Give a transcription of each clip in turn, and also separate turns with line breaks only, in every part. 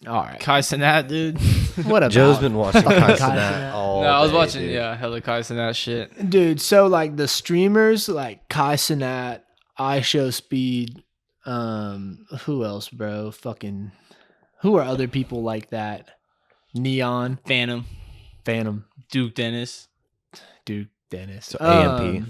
All right.
Kai Cenat, dude.
What about
Joe's been watching Kai
Kai
Cenat all
No, I was
day,
watching,
dude.
hella Kai Cenat shit.
Dude, so like the streamers like Kai Cenat, iShowSpeed, who else, bro? Fucking who are other people like that? Neon,
Phantom, Duke Dennis.
Duke Dennis.
So AMP.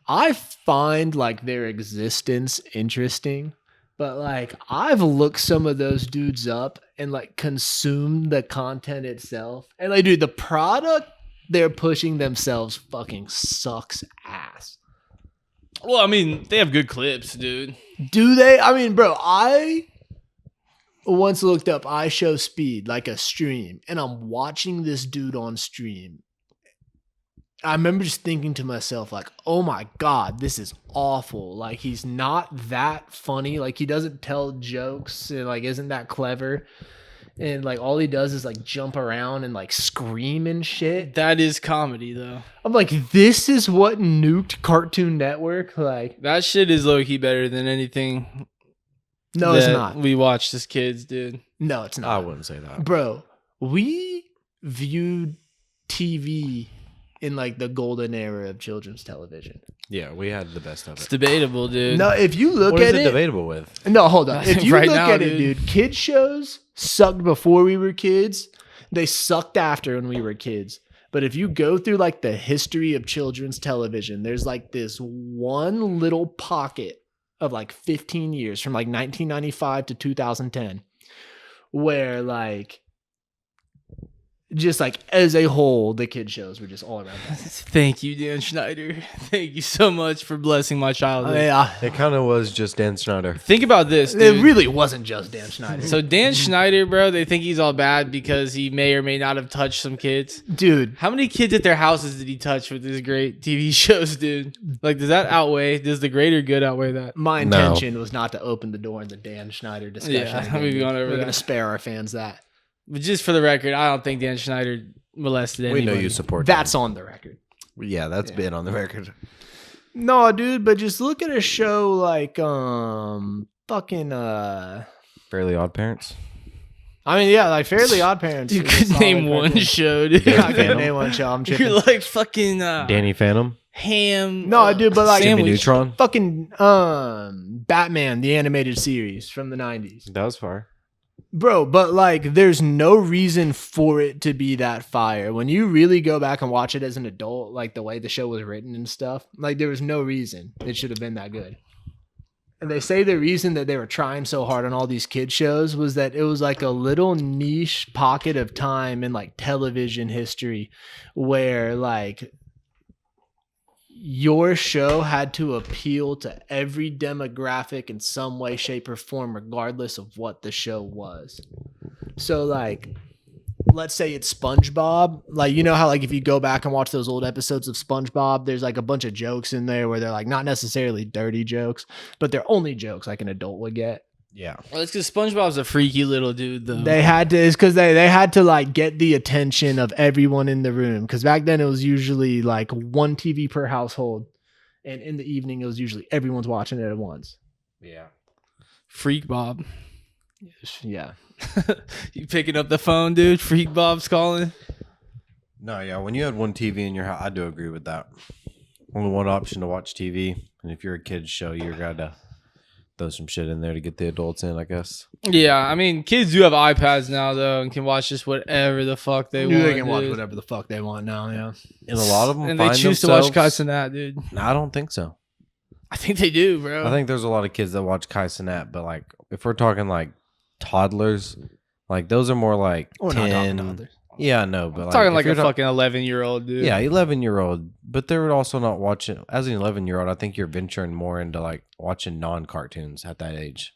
I find like their existence interesting, but like I've looked some of those dudes up and like consumed the content itself. And like, dude, the product they're pushing themselves fucking sucks ass.
Well, I mean, they have good clips, dude.
Do they? I mean, bro, I once looked up iShowSpeed, like a stream, and I'm watching this dude on stream. I remember just thinking to myself, like, oh my God, this is awful. Like, he's not that funny. Like, he doesn't tell jokes and, like, isn't that clever. And, like, all he does is, like, jump around and, like, scream and shit.
That is comedy, though.
I'm like, this is what nuked Cartoon Network? Like,
That shit is low-key better than anything
no, it's
that
not.
we watched as kids, dude.
No, it's
I
not.
wouldn't say that.
Bro, we viewed TV in like the golden era of children's television.
Yeah, we had the best of
It's
it.
debatable, dude.
No, if you look
What is
at
it
it,
debatable with?
no, hold on. If you
Right
look
now,
at it, dude, kids shows sucked before we were kids. They sucked after when we were kids. But if you go through like the history of children's television, there's like this one little pocket of like 15 years from like 1995 to 2010 where like just like as a whole, the kid shows were just all around us.
Thank you, Dan Schneider. Thank you so much for blessing my childhood.
Yeah,
It kind of was just Dan Schneider.
Think about this,
it
dude.
really wasn't just Dan Schneider.
So Dan Schneider, bro, they think he's all bad because he may or may not have touched some kids.
Dude,
How many kids at their houses did he touch with his great TV shows, dude? Like, does that outweigh? Does the greater good outweigh that?
my
No.
intention was not to open the door in the Dan Schneider discussion.
Yeah,
again,
we've
dude.
gone over
We're
that.
gonna spare our fans that.
But just for the record, I don't think Dan Schneider molested
We
anybody.
know you support
That's on the record.
that. Yeah, that's been on the record.
No, dude, but just look at a show like fucking
Fairly Odd Parents.
I mean, yeah, like Fairly Odd Parents.
You
is a
could
solid
name one
cartoon.
show, dude.
Yeah, I
Phantom.
could name one show. I'm tripping.
You're like fucking
Danny Phantom.
ham.
No, dude, but like
Jimmy
sandwich.
Neutron.
fucking Batman, the animated series from the 90s.
That was fire.
Bro, but like there's no reason for it to be that fire. When you really go back and watch it as an adult, like the way the show was written and stuff, like there was no reason it should have been that good. And they say the reason that they were trying so hard on all these kid shows was that it was like a little niche pocket of time in like television history where like your show had to appeal to every demographic in some way, shape, or form, regardless of what the show was. So, like, let's say it's SpongeBob. Like, you know how, like, if you go back and watch those old episodes of SpongeBob, there's like a bunch of jokes in there where they're like not necessarily dirty jokes, but they're only jokes like an adult would get.
Yeah.
Well, it's because SpongeBob's a freaky little dude, though.
They had to, it's because they had to like get the attention of everyone in the room. Because back then it was usually like one TV per household. And in the evening, it was usually everyone's watching it at once.
Yeah.
Freak Bob.
Yeah.
You picking up the phone, dude? Freak Bob's calling.
No, yeah. When you had one TV in your house, I do agree with that. Only one option to watch TV. And if you're a kid's show, you're got to throw some shit in there to get the adults in, I guess.
Yeah, I mean, kids do have iPads now, though, and can watch just whatever the fuck they want.
They can watch
dude.
whatever the fuck they want now, yeah.
And a lot of them
And
find
they choose
themselves,
to watch Kai Cenat, dude.
No, I don't think so.
I think they do, bro.
I think there's a lot of kids that watch Kai Cenat, but like if we're talking like toddlers, like those are more like
We're not
10.
talking others.
Yeah, no, but
I'm
like,
talking
if
like
you're
a
ta-
fucking 11-year-old, dude.
Yeah, 11-year-old, but they're also not watching. As an 11-year-old, I think you're venturing more into like watching non-cartoons at that age.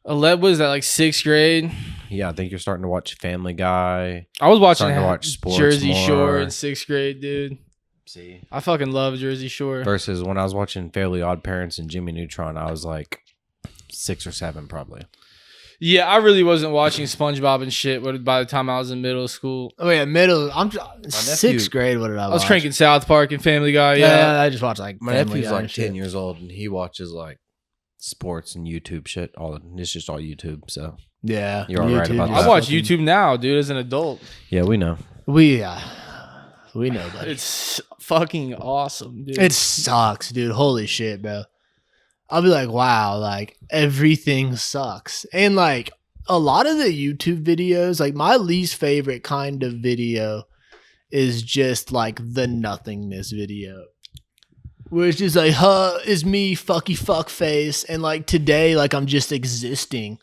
11, what is that, like 6th grade?
Yeah, I think you're starting to watch Family Guy.
I was watching
Starting to watch sports
Jersey
more.
Shore in 6th grade, dude.
See,
I fucking love Jersey Shore.
versus when I was watching Fairly Odd Parents and Jimmy Neutron, I was like 6 or 7 probably.
Yeah, I really wasn't watching SpongeBob and shit by the time I was in middle school.
Oh, yeah, middle. I'm
nephew-
sixth grade. What did I watch?
I was cranking South Park and Family Guy.
Yeah,
Yeah.
I just watched like
My
Family
nephew's
Guy
like
and shit.
10 years old and he watches like sports and YouTube shit. It's just all YouTube. So
Yeah,
You're all right about
I
that.
watch YouTube now, dude, as an adult.
yeah, we know.
We know, buddy.
It's fucking awesome, dude.
It sucks, dude. Holy shit, bro. I'll be like, wow, like everything sucks. And like a lot of the YouTube videos, like my least favorite kind of video is just like the nothingness video. Where it's just like, is me fucky fuck face. And like today, like I'm just existing.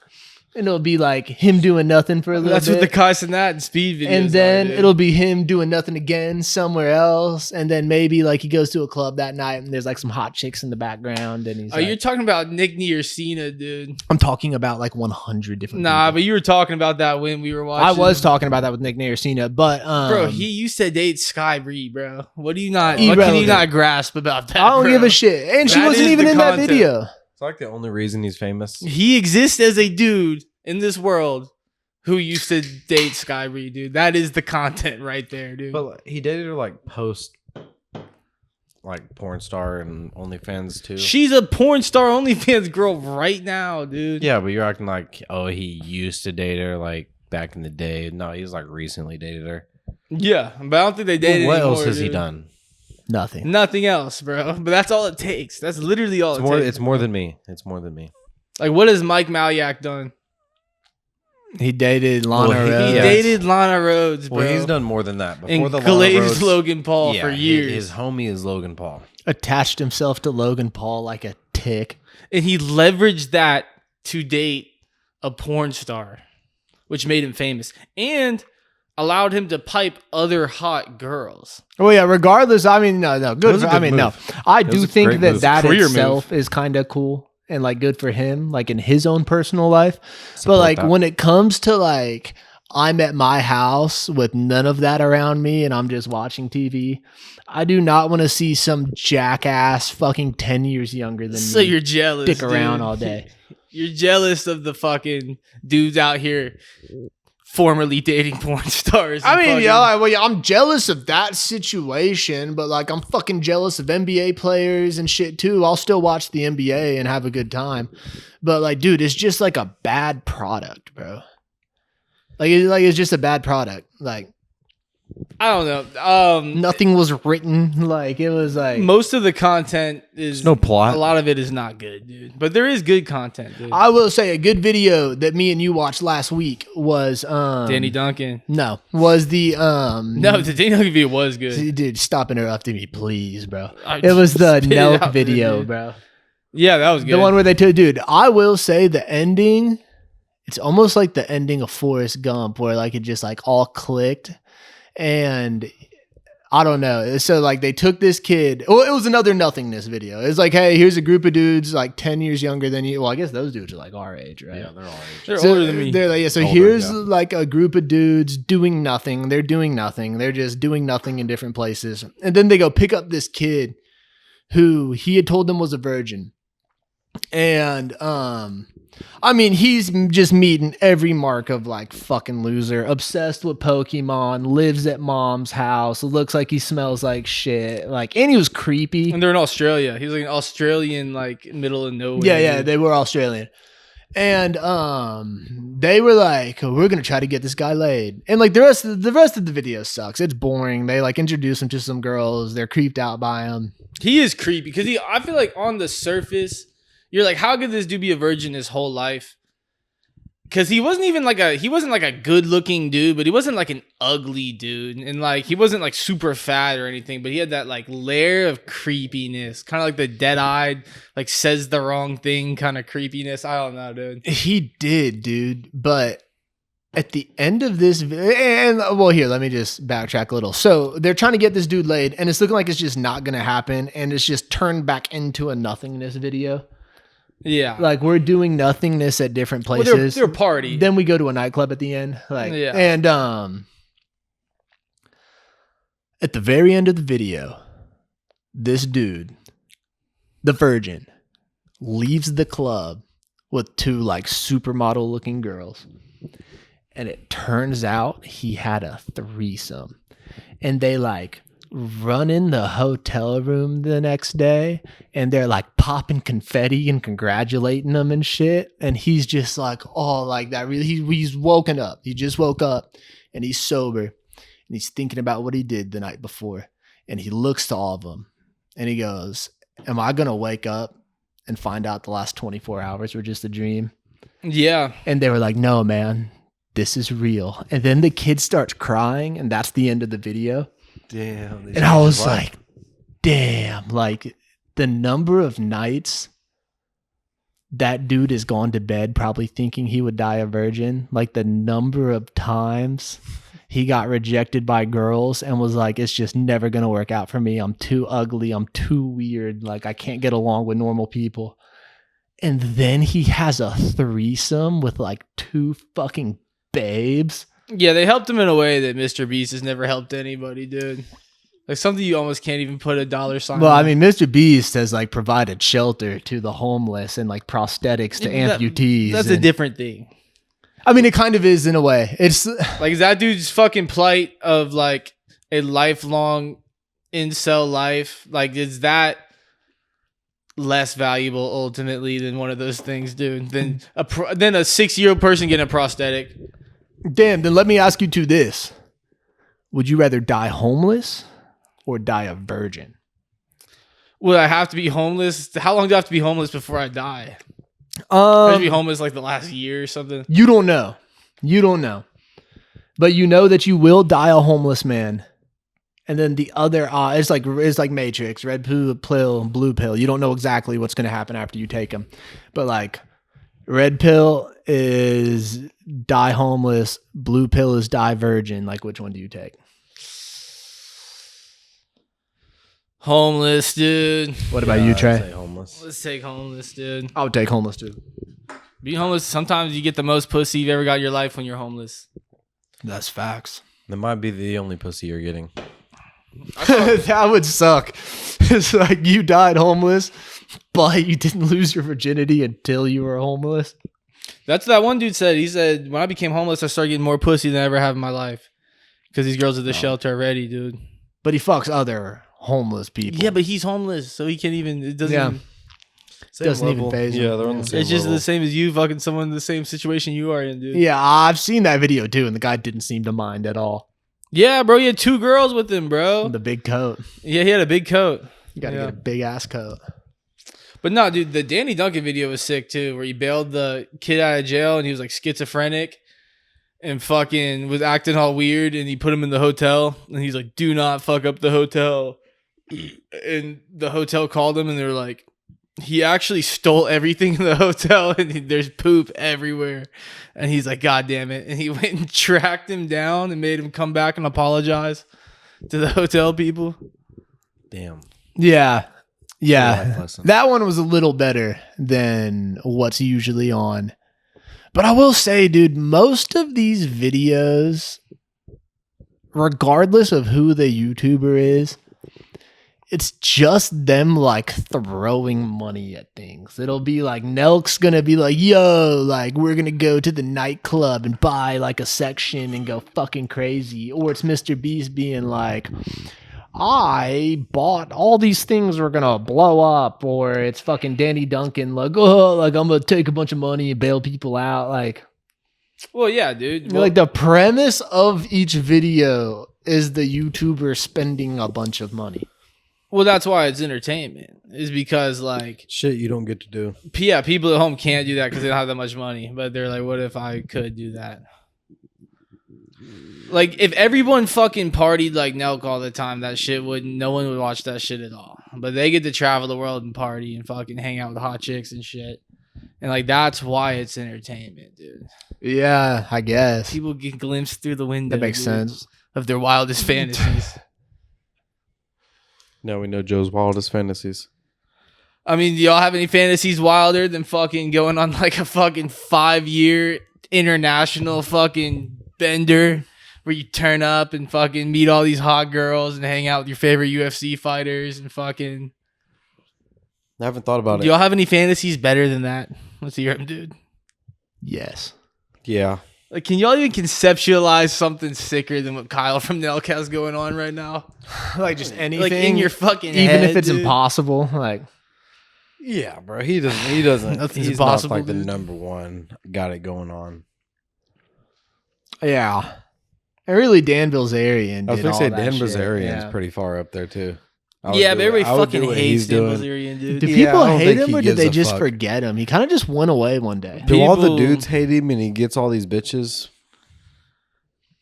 And it'll be like him doing nothing for a little
That's
bit.
what the Kai Cenat and Speed videos
And then
are, dude.
it'll be him doing nothing again somewhere else. And then maybe like he goes to a club that night and there's like some hot chicks in the background. And he's
Oh,
like,
you're talking about Nick or Cena, dude.
I'm talking about like 100 different
Nah,
people.
but you were talking about that when we were watching.
I was talking about that with Nick Naracina, but
Bro, he used to date Sky Bree, bro. What can you
Irrelevant.
not grasp about that?
I don't
bro?
give a shit. And she
That
wasn't
is
even
the
in
content.
that video.
It's like the only reason he's famous.
He exists as a dude in this world who used to date Sky Bree, dude. That is the content right there, dude.
But he dated her like post, like porn star and OnlyFans too.
She's a porn star OnlyFans girl right now, dude.
Yeah, but you're acting like, oh, he used to date her like back in the day. No, he's like recently dated her.
Yeah, but I don't think they dated
What
anymore,
else has he
dude.
done?
Nothing.
Nothing else, bro. But that's all it takes. That's literally all
It's
it
more.
takes.
It's more than me. It's more than me.
Like, what has Mike Malyak done?
He dated Lana
Well, he
Rhodes.
He
Yeah.
dated Lana Rhodes, bro.
Well, he's done more than that. Before
and
the
glazed
Lana Rhodes,
Logan Paul for years.
His homie is Logan Paul.
Attached himself to Logan Paul like a tick.
And he leveraged that to date a porn star, which made him famous and allowed him to pipe other hot girls.
Oh yeah, regardless, I mean, no,
It
good.
was a
I
good
mean,
move.
no, I
It was
do
a
think
great
that
move.
that
Career
itself is kind of cool and like good for him, like in his own personal life. But
Support
like
that.
when it comes to like, I'm at my house with none of that around me and I'm just watching TV. I do not want to see some jackass fucking 10 years younger than
So
me
you're jealous.
stick around
dude.
all day.
You're jealous of the fucking dudes out here formerly dating porn stars.
I
and
mean,
fucking-
yeah, I'm jealous of that situation, but like I'm fucking jealous of NBA players and shit too. I'll still watch the NBA and have a good time. But like, dude, it's just like a bad product, bro. It's just a bad product. Like
I don't know.
nothing was written. Like it was like
Most of the content is
There's no plot.
A lot of it is not good, dude. But there is good content, dude.
I will say a good video that me and you watched last week was
Danny Duncan.
No, was the
No, the Danny Duncan video was good.
Dude, stop interrupting me, please, bro.
I
It was the
spit it
Nelk
out there,
video,
dude.
bro.
Yeah, that was good.
The one where they told, dude, I will say the ending, it's almost like the ending of Forrest Gump, where like it just like all clicked. And I don't know. So like they took this kid. Well, it was another nothingness video. It's like, hey, here's a group of dudes like 10 years younger than you. Well, I guess those dudes are like our age, right?
Yeah, they're all age.
They're
So
older than me.
They're like, yeah. So
Older,
here's
yeah.
like a group of dudes doing nothing. They're doing nothing. They're just doing nothing in different places. And then they go pick up this kid who he had told them was a virgin. And I mean, he's just meeting every mark of like fucking loser, obsessed with Pokemon, lives at mom's house, looks like he smells like shit. Like, and he was creepy.
And they're in Australia. He's like an Australian, like middle of nowhere.
Yeah,
dude.
they were Australian. And they were like, we're gonna try to get this guy laid. And like the rest of the video sucks. It's boring. They like introduce him to some girls. They're creeped out by him.
He is creepy because I feel like on the surface, you're like, how could this dude be a virgin his whole life? Because he wasn't like a good looking dude, but he wasn't like an ugly dude, and like he wasn't like super fat or anything, but he had that like layer of creepiness, kind of like the dead eyed, like says the wrong thing kind of creepiness. I don't know, dude.
He did, dude. But at the end of this, and well, here, let me just backtrack a little. So they're trying to get this dude laid, and it's looking like it's just not gonna happen, and it's just turned back into a nothingness video.
Yeah,
Like we're doing nothingness at different
well,
places.
they're party.
Then we go to a nightclub at the end. Like,
Yeah.
and at the very end of the video, this dude, the virgin, leaves the club with two like supermodel looking girls. And it turns out he had a threesome. And they like running the hotel room the next day, and they're like popping confetti and congratulating him and shit. And he's just like, oh, like that. Really, he's woken up. He just woke up, and he's sober, and he's thinking about what he did the night before. And he looks to all of them, and he goes, "Am I gonna wake up and find out the last 24 hours were just a dream?"
Yeah.
And they were like, "No, man, this is real." And then the kid starts crying, and that's the end of the video.
Damn.
And I was like, damn, like the number of nights that dude has gone to bed probably thinking he would die a virgin, like the number of times he got rejected by girls and was like, it's just never going to work out for me. I'm too ugly. I'm too weird. Like I can't get along with normal people. And then he has a threesome with like 2 fucking babes.
Yeah, they helped him in a way that Mr. Beast has never helped anybody, dude. Like something you almost can't even put a dollar sign
Well,
on.
I mean, Mr. Beast has like provided shelter to the homeless and like prosthetics to amputees.
That's a different thing.
I mean, it kind of is in a way. It's
Like, is that dude's fucking plight of like a lifelong incel life? Like, is that less valuable ultimately than one of those things, dude? Than a 6-year-old person getting a prosthetic?
damn. Then let me ask you to this: would you rather die homeless or die a virgin?
Would I have to be homeless? How long do I have to be homeless before I die? I have to be homeless like the last year or something.
You don't know. You don't know. But you know that you will die a homeless man. And then the other it's like Matrix, red pill, blue pill. You don't know exactly what's going to happen after you take them. But like red pill is die homeless, blue pill is die virgin. Like which one do you take?
Homeless, dude.
What about you,
I'd
Trey?
say homeless.
Let's take homeless, dude.
I would take homeless too.
Being homeless, sometimes you get the most pussy you've ever got in your life when you're homeless.
That's facts.
That might be the only pussy you're getting.
That would suck. It's like you died homeless, but you didn't lose your virginity until you were homeless.
That's what that one dude said. He said, when I became homeless, I started getting more pussy than I ever have in my life. Because these girls at the shelter already, dude.
But he fucks other homeless people.
Yeah, but he's homeless, so he can't even, it doesn't
Yeah.
even,
Doesn't even phase him.
Yeah, they're on the same
it's just
level.
the same as you fucking someone in the same situation you are in, dude.
Yeah, I've seen that video too, and the guy didn't seem to mind at all.
Yeah, bro, he had 2 girls with him, bro.
The big coat.
Yeah, he had a big coat.
You gotta
Yeah.
get a big ass coat.
But no, dude, the Danny Duncan video was sick too, where he bailed the kid out of jail and he was like schizophrenic and fucking was acting all weird, and he put him in the hotel and he's like, do not fuck up the hotel. And the hotel called him and they were like, he actually stole everything in the hotel and there's poop everywhere. And he's like, God damn it. And he went and tracked him down and made him come back and apologize to the hotel people.
Damn.
Yeah.
Life
Yeah.
lesson.
That one was a little better than what's usually on. But I will say, dude, most of these videos, regardless of who the YouTuber is, it's just them like throwing money at things. It'll be like Nelk's gonna be like, yo, like we're gonna go to the nightclub and buy like a section and go fucking crazy. Or it's Mr. Beast being like, I bought all these things are gonna blow up. Or it's fucking Danny Duncan like, oh, like I'm gonna take a bunch of money and bail people out. Like,
Well, yeah, dude. Well,
like the premise of each video is the YouTuber spending a bunch of money.
well, that's why it's entertainment. Is because like,
Shit you don't get to do.
yeah, people at home can't do that because they don't have that much money. But they're like, what if I could do that? Like, if everyone fucking partied like Nelk all the time, that shit no one would watch that shit at all. But they get to travel the world and party and fucking hang out with hot chicks and shit. And like, that's why it's entertainment, dude.
Yeah, I guess.
People get glimpsed through the window.
That makes
dude,
sense.
Of their wildest fantasies.
Now we know Joe's wildest fantasies.
I mean, do y'all have any fantasies wilder than fucking going on like a fucking 5-year international fucking bender where you turn up and fucking meet all these hot girls and hang out with your favorite UFC fighters and fucking...
I haven't thought about
Do y'all have any fantasies better than that? Let's hear them, dude.
Yes.
Yeah.
Like, can y'all even conceptualize something sicker than what Kyle from Nelk has going on right now?
Like just anything,
Like in your fucking
even
head,
if it's
dude.
impossible. Like,
Yeah, bro. He doesn't.
Nothing's
He's
impossible,
not like the
dude.
number one. Got it going on.
yeah, and really Dan Bilzerian.
I was
did
gonna
all
say
that
Dan
shit.
Bilzerian's
Yeah.
pretty far up there too. I would
Yeah,
do
but
it-
everybody
I would do
fucking
what
hates
he's
Dan
doing.
Bilzerian, dude.
Do
Yeah,
people
I don't
hate
think
him
he
or did
gives
they
a
just
fuck.
forget him? He kind of just went away one day.
Do all the
People-
dudes hate him and he gets all these bitches?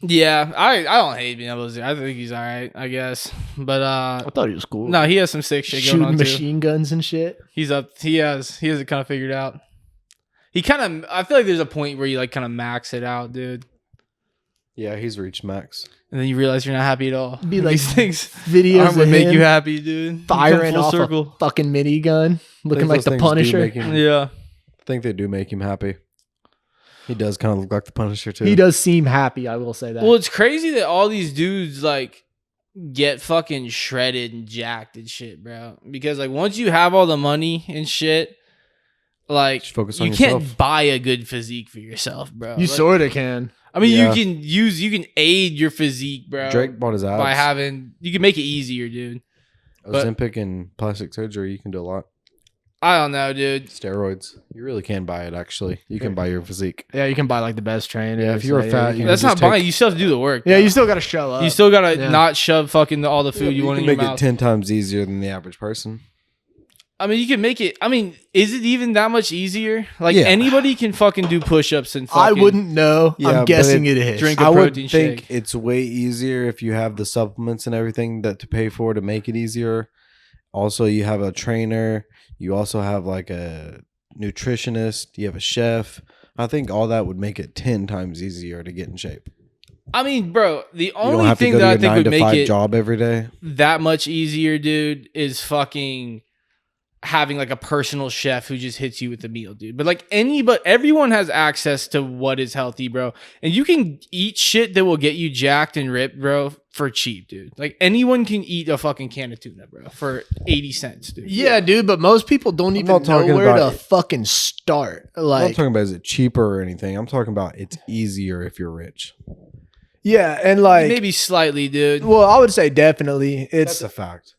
Yeah, I don't hate Dan Bilzerian. I think he's all right, I guess. But
I thought he was cool.
no, he has some sick shit going
shooting
on too.
machine guns and shit.
He's up. He has it kind of figured out. He kind of. I feel like there's a point where you like kind of max it out, dude,
Yeah, he's reached max.
and then you realize you're not happy at all.
Be like
These things
Videos
aren't what
of
make
him
you happy, dude. You come
firing
full
off
circle.
a fucking minigun, looking like
those
the
things do
Punisher.
make him-
Yeah.
I think they do make him happy. He does kind of look like the Punisher too.
He does seem happy. I will say that.
Well, it's crazy that all these dudes like get fucking shredded and jacked and shit, bro. Because like once you have all the money and shit, like
Just focus on
you
yourself.
can't buy a good physique for yourself, bro.
you
Like,
sort of can.
I mean,
Yeah.
you can aid your physique, bro.
Drake bought his abs.
by having you can make it easier, dude. but-
Ozempic and plastic surgery. You can do a lot.
I don't know, dude.
Steroids. You really can buy it. Actually, you can buy your physique.
Yeah, you can buy like the best trainer.
Yeah, if you were fat,
you
you
can-
That's
just
not buying.
take-
You still have to do the work.
yeah,
bro.
you still got to show up.
You still gotta
Yeah.
not shove fucking all the food you want in
can
your
make it
mouth.
10 times easier than the average person.
I mean, you can make it. I mean, is it even that much easier? Like
Yeah.
anybody can fucking do push-ups and
I
fucking
wouldn't know.
Yeah,
I'm
but
guessing it is.
drink a
I would
protein
think
shake.
it's way easier if you have the supplements and everything that to pay for to make it easier. Also, you have a trainer. You also have like a nutritionist. You have a chef. I think all that would make it 10 times easier to get in shape.
I mean, bro, the
You don't
only
have to
thing
go to
that I
your
think
9
would
to
make
5
it
job every day.
that much easier, dude, is fucking having like a personal chef who just hits you with the meal, dude. But like everyone has access to what is healthy, bro. And you can eat shit that will get you jacked and ripped, bro, for cheap, dude. Like anyone can eat a fucking can of tuna, bro, for 80 cents, dude.
Yeah, dude, but most people don't even
not
know
talking
where
about
to
it.
fucking start.
I'm not
Like,
talking about is it cheaper or anything. I'm talking about it's easier if you're rich.
yeah, and like,
Maybe slightly, dude.
well, I would say definitely. It's
That's a fact.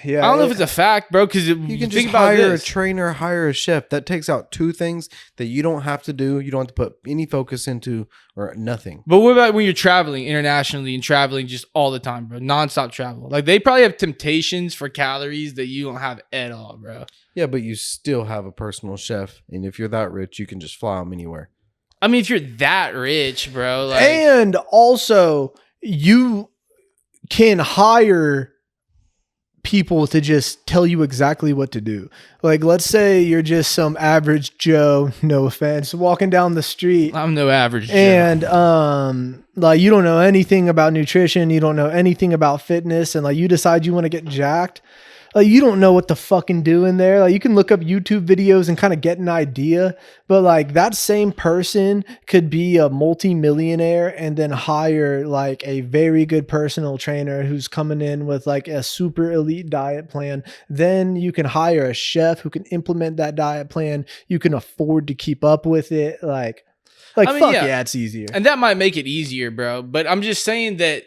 yeah.
I don't know if it's a fact, bro, because
You can just hire a trainer, hire a chef. That takes out two things that you don't have to do. You don't have to put any focus into or nothing.
But what about when you're traveling internationally and traveling just all the time, bro? Nonstop travel. Like they probably have temptations for calories that you don't have at all, bro.
Yeah, but you still have a personal chef, and if you're that rich, you can just fly them anywhere.
I mean, if you're that rich, bro, like
And also, you can hire people to just tell you exactly what to do. Like, let's say you're just some average Joe, no offense, walking down the street.
I'm no average Joe.
And like you don't know anything about nutrition, you don't know anything about fitness, and like you decide you want to get jacked. Like you don't know what to fucking do in there. Like you can look up YouTube videos and kind of get an idea, but like that same person could be a multi-millionaire and then hire like a very good personal trainer who's coming in with like a super elite diet plan. Then you can hire a chef who can implement that diet plan. You can afford to keep up with it. Like
I mean,
fuck
yeah.
yeah, it's easier.
And that might make it easier, bro. But I'm just saying that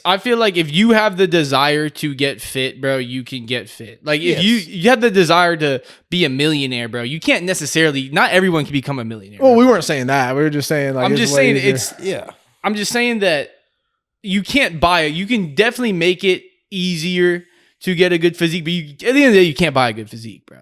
I feel like if you have the desire to get fit, bro, you can get fit. Like if
Yes.
you have the desire to be a millionaire, bro, you can't necessarily, not everyone can become a millionaire.
Well,
bro.
we weren't saying that. We were just saying like
I'm
it's
just
way
saying
easier.
Yeah.
I'm just saying that you can't buy it. You can definitely make it easier to get a good physique, but at the end of the day, you can't buy a good physique, bro.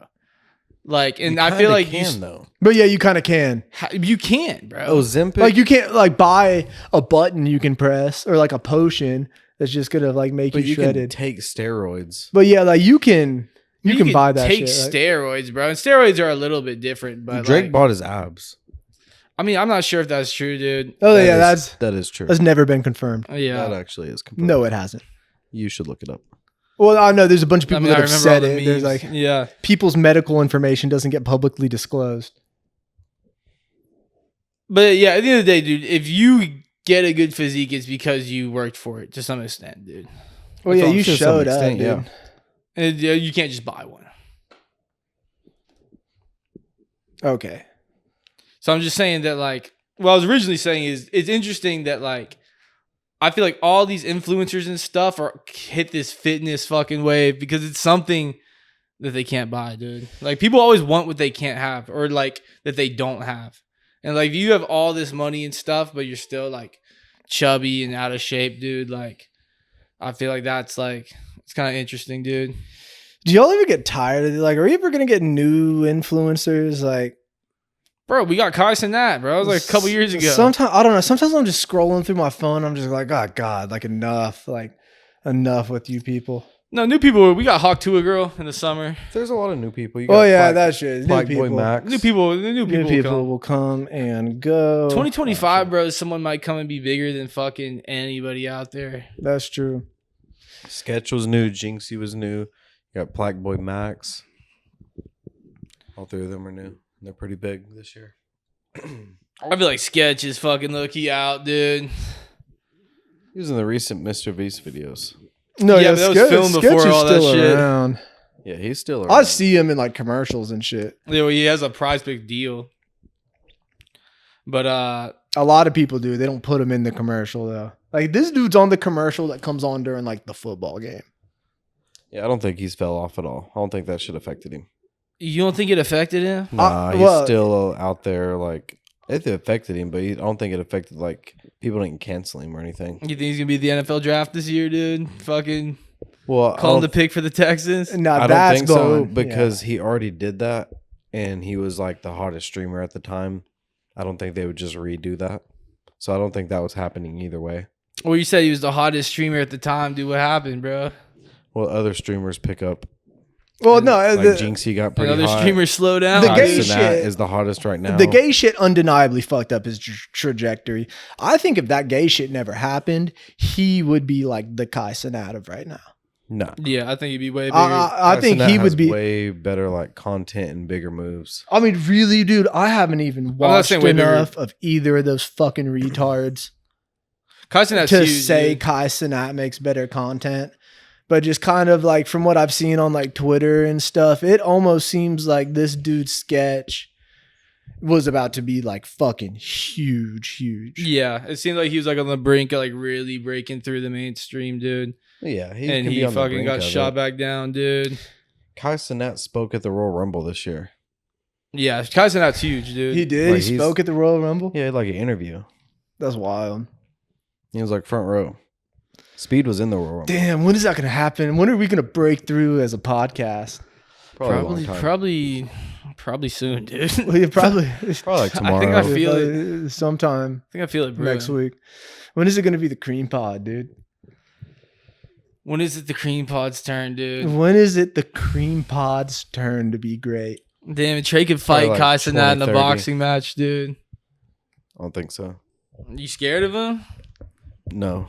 Like, and
You
I feel
kinda
like
can though.
But yeah, you kind of can.
you can, bro.
Ozempic.
Like you can't like buy a button you can press or like a potion that's just gonna like make
but
you
you can
shredded.
take steroids.
But yeah, like you can buy that
take
shit. Like,
steroids, bro. And steroids are a little bit different, but
Drake
like,
bought his abs.
I mean, I'm not sure if that's true, dude.
oh
That
yeah,
is- that is true.
that's never been confirmed.
Yeah.
That actually is confirmed.
No, it hasn't.
You should look it up.
Well, I know there's a bunch of people
I mean, I
that have
remember all
said
the
it. There's
memes.
like
yeah.
people's medical information doesn't get publicly disclosed.
But yeah, at the end of the day, dude, if you get a good physique, it's because you worked for it to some extent, dude.
Well,
That's
yeah,
all
you
to some
showed up,
extent,
dude.
yeah.
And you can't just buy one.
Okay.
So I'm just saying that, like, what I was originally saying is it's interesting that like I feel like all these influencers and stuff are hit this fitness fucking wave because it's something that they can't buy, dude. Like people always want what they can't have or like that they don't have. And like you have all this money and stuff, but you're still like chubby and out of shape, dude. Like I feel like that's like it's kind of interesting, dude.
Do y'all ever get tired of it? Like, are you ever gonna get new influencers? Like,
Bro, we got Kai Cenat, bro. It was like a couple years ago.
Sometimes I don't know. Sometimes I'm just scrolling through my phone. I'm just like, oh God, like enough with you people.
No, new people. We got Hawk Tua Girl in the summer.
There's a lot of new people. You
Oh yeah, that shit. New
Black
people.
Boy Max.
New people
Will come and go.
2025, bro. Someone might come and be bigger than fucking anybody out there.
That's true.
Sketch was new. Jinxie was new. You got Black Boy Max. All three of them are new. They're pretty big this year.
I feel like Sketch is fucking low-key out, dude.
He was in the recent Mr. Beast videos.
No,
Yeah, but that was filmed before all that shit.
Around.
Yeah, he's still around.
I see him in like commercials and shit.
Yeah, well, he has a prize pick deal. But
A lot of people do. They don't put him in the commercial though. Like this dude's on the commercial that comes on during like the football game.
Yeah, I don't think he's fell off at all. I don't think that shit affected him.
you don't think it affected him?
Nah,
well-
he's still out there. Like it affected him, but I don't think it affected like people didn't cancel him or anything.
You think he's gonna be the NFL draft this year, dude? Fucking
Well,
calling the pick for the Texans.
Now
I don't
that's
think so
going
because he already did that, and he was like the hottest streamer at the time. I don't think they would just redo that. So I don't think that was happening either way.
Well, you said he was the hottest streamer at the time, dude. What happened, bro?
Well, other streamers pick up.
Well, no,
Like
the,
Jinxie got pretty
Another
hot.
streamer slow down.
The
Kai
gay
Cenat
shit-
is the hottest right now.
the gay shit undeniably fucked up his trajectory. I think if that gay shit never happened, he would be like the Kai Cenat of right now.
No,
Yeah, I think he'd be way bigger.
I
Kai
think
Cenat
he
has
would be.
way better like content and bigger moves.
I mean, really, dude, I haven't even
not
watched
saying way bigger.
enough of either of those fucking retards
Kai Cenat's
to
huge,
say
dude.
Kai Cenat makes better content. But just kind of like from what I've seen on like Twitter and stuff, it almost seems like this dude's sketch was about to be like fucking huge.
Yeah, it seemed like he was like on the brink of like really breaking through the mainstream, dude.
Yeah, he
And
can
he
be on the
fucking
brink
got
of
shot
it.
back down, dude.
Kai Cenat spoke at the Royal Rumble this year.
Yeah, Kai Cenat's huge, dude.
He did.
Like,
he
he's-
spoke at the Royal Rumble.
He had like an interview.
That's wild.
He was like front row. Speed was in the Royal Rumble.
Damn, when is that going to happen? When are we going to break through as a podcast?
Probably, a long
Probably soon, dude.
Well, you probably
Probably like tomorrow.
I think I feel it.
sometime
I think I feel it, bro.
next week. When is it going to be the cream pod, dude?
When is it the cream pod's turn, dude?
When is it the cream pod's turn to be great?
Damn it, Trey could fight
like
Kai Cenat in a
20-30.
boxing match, dude.
I don't think so.
You scared of him?
No.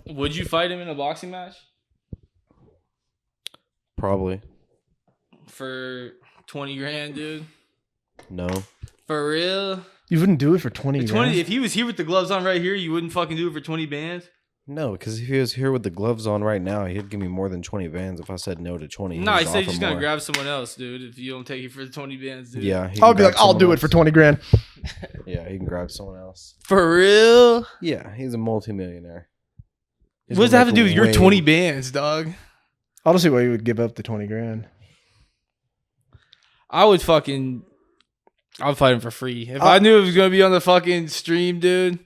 Would you fight him in a boxing match?
Probably.
For 20 grand, dude?
No.
For real?
You wouldn't do it for 20 grand?
If he was here with the gloves on right here, you wouldn't fucking do it for 20 bands?
No, because if he was here with the gloves on right now, he'd give me more than 20 bands if I said no to 20.
No, he
He'd
said he's
offer
just gonna
more.
grab someone else, dude. If you don't take it for the 20 bands, dude.
Yeah. he
I'll
can
be
grab
like, I'll do
someone
it for
else.
20 grand.
Yeah, he can grab someone else.
For real?
Yeah, he's a multimillionaire. He's
What does
gonna
that have to do
make
with your
way-
20 bands, dog?
I don't see why you would give up the 20 grand.
I would fight him for free. If I knew it was gonna be on the fucking stream, dude,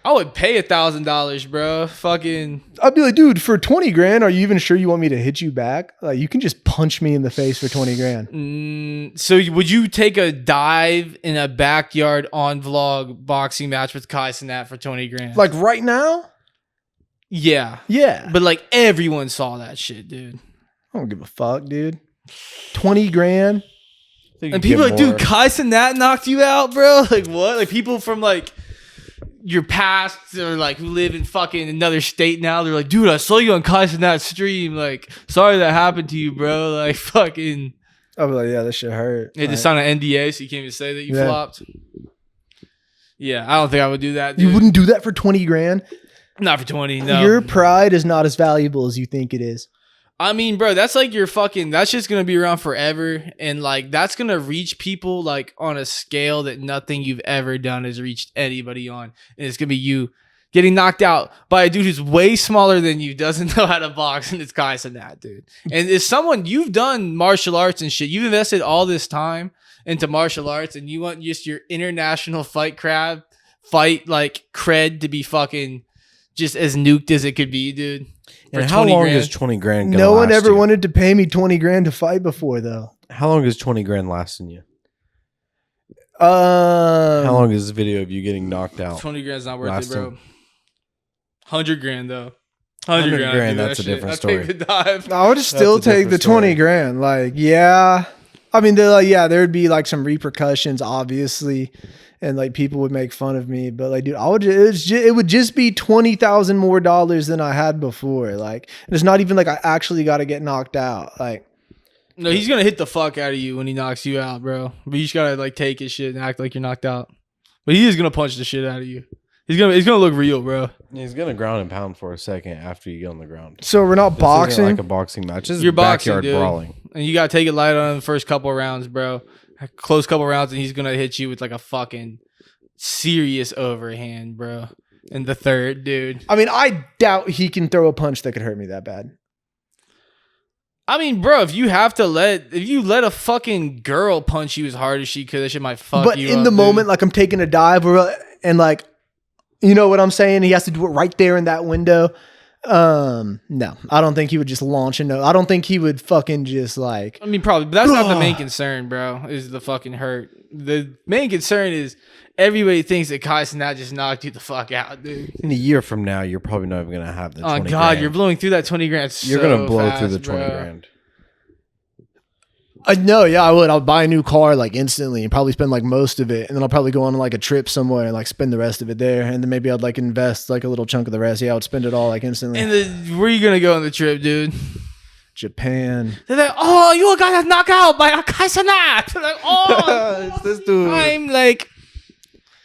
I would pay $1,000, bro. Fucking
I'd be like, dude, for 20 grand, are you even sure you want me to hit you back? Like, you can just punch me in the face for 20 grand.
So would you take a dive in a backyard on vlog boxing match with Kai Cenat for 20 grand?
Like, right now?
yeah.
Yeah.
But like everyone saw that shit, dude.
I don't give a fuck, dude. 20 grand?
I think
And
you
people are
get
like, dude,
more.
Kai Cenat knocked you out, bro. Like what? Like people from like your past or like who live in fucking another state now. They're like, dude, I saw you on Kai Cenat's stream. Like, sorry that happened to you, bro. Like fucking.
I'd be like, yeah, this shit hurt.
They just signed an NDA, so you can't even say that you
Yeah.
flopped. Yeah, I don't think I would do that, dude.
You wouldn't do that for 20 grand?
Not for 20, no.
Your pride is not as valuable as you think it is.
I mean, bro, that's like your fucking. That's just gonna be around forever, and like that's gonna reach people like on a scale that nothing you've ever done has reached anybody on, and it's gonna be you getting knocked out by a dude who's way smaller than you, doesn't know how to box, and it's Kai Cenat, dude. And it's someone you've done martial arts and shit. You've invested all this time into martial arts, and you want just your international fight like cred to be fucking just as nuked as it could be, dude.
And how long is 20 grand gonna
No one
last
ever
you?
wanted to pay me 20 grand to fight before, though.
How long is 20 grand lasting you?
How
How long is this video of you getting knocked out?
20 grand's not worth
Last
it, bro.
time.
100 grand though.
100
I'd
grand,
do
that's
that
a
shit.
different
I'd
story.
take the dive.
I would still
a
take the
different story.
20 grand. Like, yeah. I mean, they're like, yeah, there'd be like some repercussions, obviously, and like people would make fun of me. But like, dude, it would just be $20,000 more than I had before. Like, and it's not even like I actually got to get knocked out. Like,
No, he's gonna hit the fuck out of you when he knocks you out, bro. But you just gotta like take his shit and act like you're knocked out. But he is gonna punch the shit out of you. He's gonna look real, bro.
He's gonna ground and pound for a second after you get on the ground.
so we're not
This isn't
boxing.
like a boxing match. This is
You're boxing,
backyard
dude.
brawling.
And you gotta take it light on him the first couple rounds, bro. Close couple rounds, and he's gonna hit you with like a fucking serious overhand, bro. In the third, dude.
I mean, I doubt he can throw a punch that could hurt me that bad.
I mean, bro, if you let a fucking girl punch you as hard as she could, that shit might fuck
But
you
in
up,
the
dude.
moment, like I'm taking a dive and like, you know what I'm saying? He has to do it right there in that window. No, I don't think he would just launch a no. I don't think he would fucking just like.
I mean, probably, but that's not the main concern, bro. Is the fucking hurt. The main concern is everybody thinks that Kai Cenat just knocked you the fuck out, dude.
In a year from now, you're probably not even gonna have the 20
Oh God,
grand.
you're blowing through that 20 grand.
You're
so
gonna blow
fast,
through the 20
bro.
grand.
I know, yeah, I would. I'll buy a new car like instantly and probably spend like most of it, and then I'll probably go on like a trip somewhere and like spend the rest of it there, and then maybe I'd like invest like a little chunk of the rest. Yeah, I would spend it all like instantly.
And where are you gonna go on the trip, dude?
Japan.
They're like, oh, you got knocked out by Kai Cenat. They're like, oh,
It's this dude.
I'm like,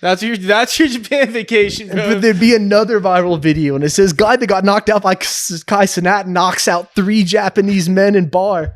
that's your Japan vacation, bro.
But there'd be another viral video, and it says guy that got knocked out by Kai Cenat knocks out 3 Japanese men in bar.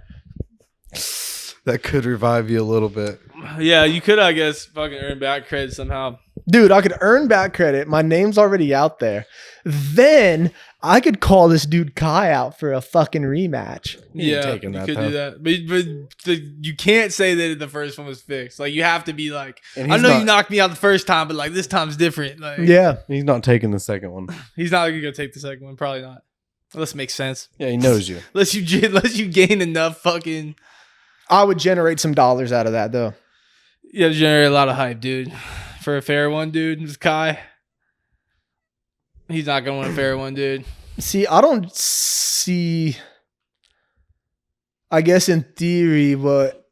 That could revive you a little bit.
Yeah, you could, I guess, fucking earn back credit somehow.
Dude, I could earn back credit. My name's already out there. Then I could call this dude Kai out for a fucking rematch.
Yeah,
taking
you
that,
could
though.
do that, but you can't say that the first one was fixed. Like you have to be like,
And
I
he's
know
not-
you knocked me out the first time, but like this time's different. Like,
Yeah.
He's not taking the second one.
he's not gonna take the second one. Probably not. Unless it makes sense.
Yeah, he knows you.
Unless you gain enough fucking.
I would generate some dollars out of that though.
You have to generate a lot of hype, dude. For a fair one, dude. This Kai. He's not gonna win a fair one, dude.
See, I don't see. I guess in theory, but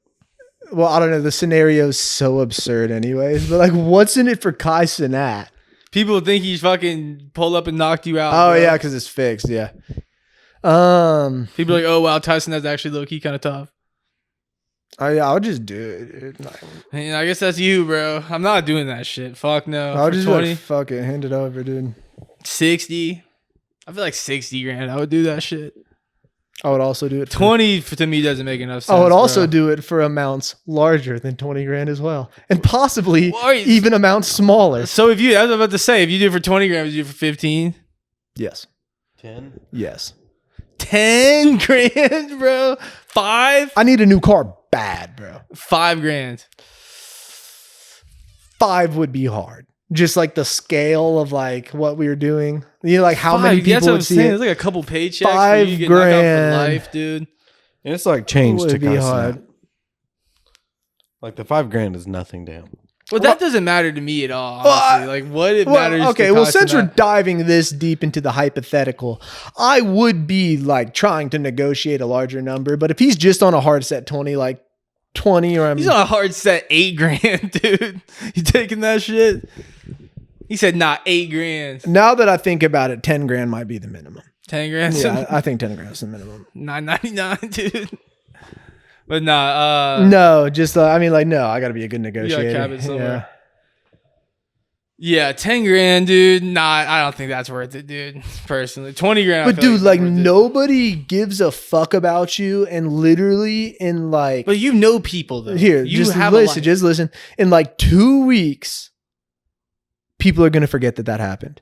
well, I don't know. The scenario is so absurd, anyways. But like, what's in it for Kai Cenat?
People think he's fucking pulled up and knocked you out.
Oh
bro.
yeah, because it's fixed. Yeah.
People are like, oh wow, Tyson is actually low key kind of tough.
I would just do it. Dude. Like,
And I guess that's you, bro. I'm not doing that shit. Fuck no.
I would
For
just
20,
like, fuck it, hand it over, dude.
60. I feel like 60 grand. I would do that shit.
I would also do it.
20 to me doesn't make enough sense.
I would also
bro.
do it for amounts larger than 20 grand as well, and possibly
Well, are you-
even amounts smaller.
So if you, I was about to say, if you do it for 20 grand, would you do it for 15?
Yes.
10?
Yes.
10 grand, bro. 5?
I need a new car bad, bro.
5 grand.
5 would be hard. Just like the scale of like what we were doing. You know, like how
Five,
many
that's
people
what I'm
would see
saying.
it.
It's like a couple paychecks.
5
you get knocked out
grand.
for life, dude.
And it's like change
Would
to
be
Kai
hard.
Cenat. Like the 5 grand is nothing to him.
Well, that doesn't matter to me at all.
Well,
Honestly. Like what it matters.
okay,
to
well,
Kai
since we're
Cenat-
diving this deep into the hypothetical, I would be like trying to negotiate a larger number. But if he's just on a hard set 20, like 20 or I'm
he's on a hard set 8 grand, dude. You taking that shit? He said, nah, 8 grand.
now that I think about it, 10 grand might be the minimum.
10 grand.
Yeah, I think 10 grand is the minimum.
$9.99, dude. But nah,
No, just I mean, like, no, I got to be a good
you gotta
negotiator.
cap it somewhere. Yeah, 10 grand, dude. Nah, I don't think that's worth it, dude. Personally, 20 grand. I
But
feel
dude,
is
like
worth it.
nobody gives a fuck about you, and literally in like
But you know people though.
here,
you
just
have
listen,
a life.
just listen. In like 2 weeks, people are gonna forget that happened.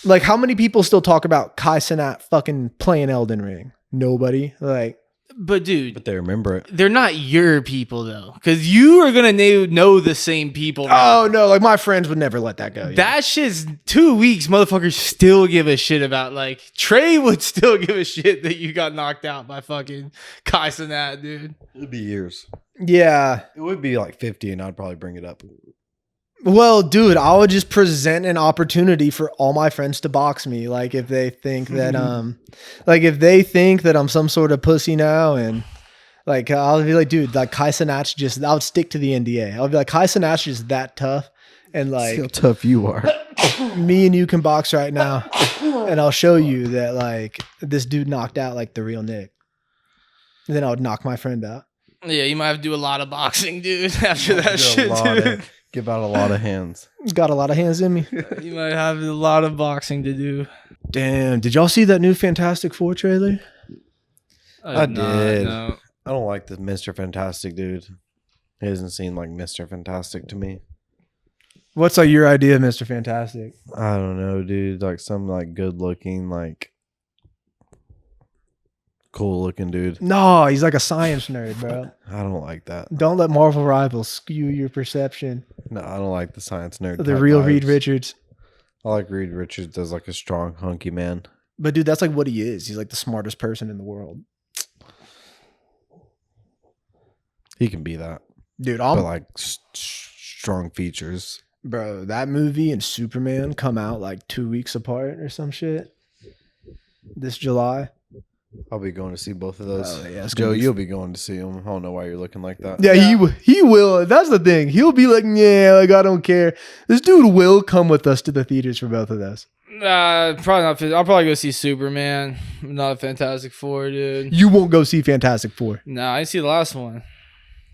Like, how many people still talk about Kai Cenat fucking playing Elden Ring? Nobody. Like,
But dude,
But they remember it.
they're not your people though, because you are gonna know the same people. now.
oh no, like my friends would never let that go. yeah.
That shit's 2 weeks. Motherfuckers still give a shit about. Like Trey would still give a shit that you got knocked out by fucking Kai Cenat, dude.
It'd be years.
Yeah.
It would be like 50, and I'd probably bring it up.
Well, dude, I would just present an opportunity for all my friends to box me. Like if they think that I'm some sort of pussy now, and like I'll be like, dude, like Kai Cenat's just, I would stick to the NDA. I'll be like, Kai Cenat's just that tough, and
See how
like
tough you are.
me and you can box right now, and I'll show you that like this dude knocked out like the real Nick. And then I would knock my friend out.
Yeah, you might have to do a lot of boxing, dude. After that shit, dude.
Give out a lot of hands.
Got a lot of hands in me.
You might have a lot of boxing to do.
Damn, did y'all see that new Fantastic Four trailer?
I
did.
did.
No.
I don't like the Mr. Fantastic dude. He doesn't seem like Mr. Fantastic to me.
What's like your idea of Mr. Fantastic?
I don't know, dude. Like some like good looking, like cool looking dude.
No, he's like a science nerd, bro.
I don't like that.
Don't let Marvel Rivals skew your perception
No, I don't like the science nerd.
of the
type
real
vibes.
Reed Richards.
I like Reed Richards as like a strong, hunky man.
But dude, that's like what he is. He's like the smartest person in the world.
He can be that,
Dude,
but like strong features.
bro, that movie and Superman come out like 2 weeks apart or some shit this July.
I'll be going to see both of those.
Oh, yeah, it's gonna
Joe,
be
you'll be going to see them. I don't know why you're looking like that.
Yeah, he will. That's the thing. He'll be like, yeah, like I don't care. This dude will come with us to the theaters for both of those.
Probably not. I'll probably go see Superman. Not a Fantastic Four, dude.
You won't go see Fantastic Four.
No, I didn't see the last one.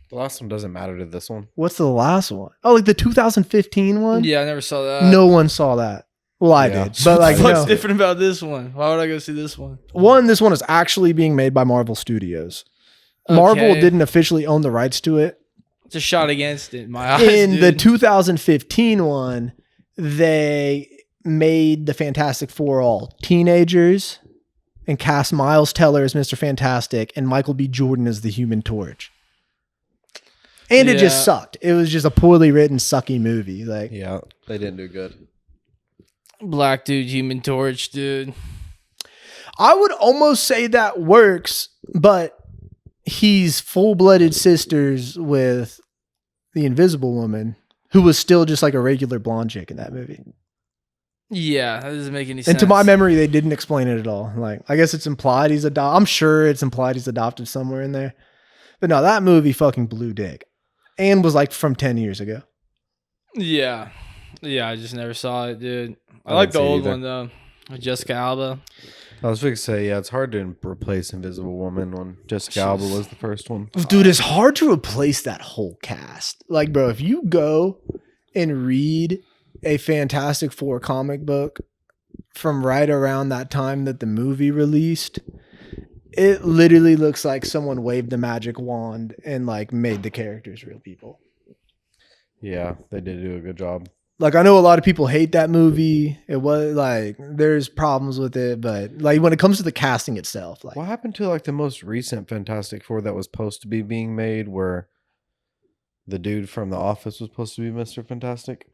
The last one doesn't matter to this one.
What's the last one? Oh, like the 2015 one?
Yeah, I never saw that.
No one saw that. Well, I
Yeah.
did. But like,
What's
no.
different about this one? Why would I go see this one?
One, this one is actually being made by Marvel Studios. Marvel
Okay.
didn't officially own the rights to it.
It's a shot against it. In my eyes,
In the
dude.
2015 one, they made the Fantastic Four all teenagers and cast Miles Teller as Mr. Fantastic and Michael B. Jordan as the Human Torch. And it just
Yeah.
sucked. It was just a poorly written, sucky movie. Like,
Yeah, they didn't do good.
Black dude, Human Torch, dude.
I would almost say that works, but he's full-blooded sisters with the Invisible Woman, who was still just like a regular blonde chick in that movie.
Yeah, that doesn't make any sense.
And to my memory, they didn't explain it at all. Like, I guess it's implied he's adopted. I'm sure it's implied he's adopted somewhere in there. But no, that movie fucking blew dick, and was like from 10 years ago.
Yeah, I just never saw it, dude. I
I
like
didn't
the
see it
old
either.
one though, with Jessica Alba.
I was going to say, yeah, it's hard to replace Invisible Woman when Jessica Alba was the first one.
Dude, it's hard to replace that whole cast. Like, bro, if you go and read a Fantastic Four comic book from right around that time that the movie released, it literally looks like someone waved a magic wand and like made the characters real people.
Yeah, they did do a good job.
Like, I know a lot of people hate that movie. It was like, there's problems with it, but like when it comes to the casting itself, like,
What happened to like the most recent Fantastic Four that was supposed to be being made where the dude from The Office was supposed to be Mr. Fantastic?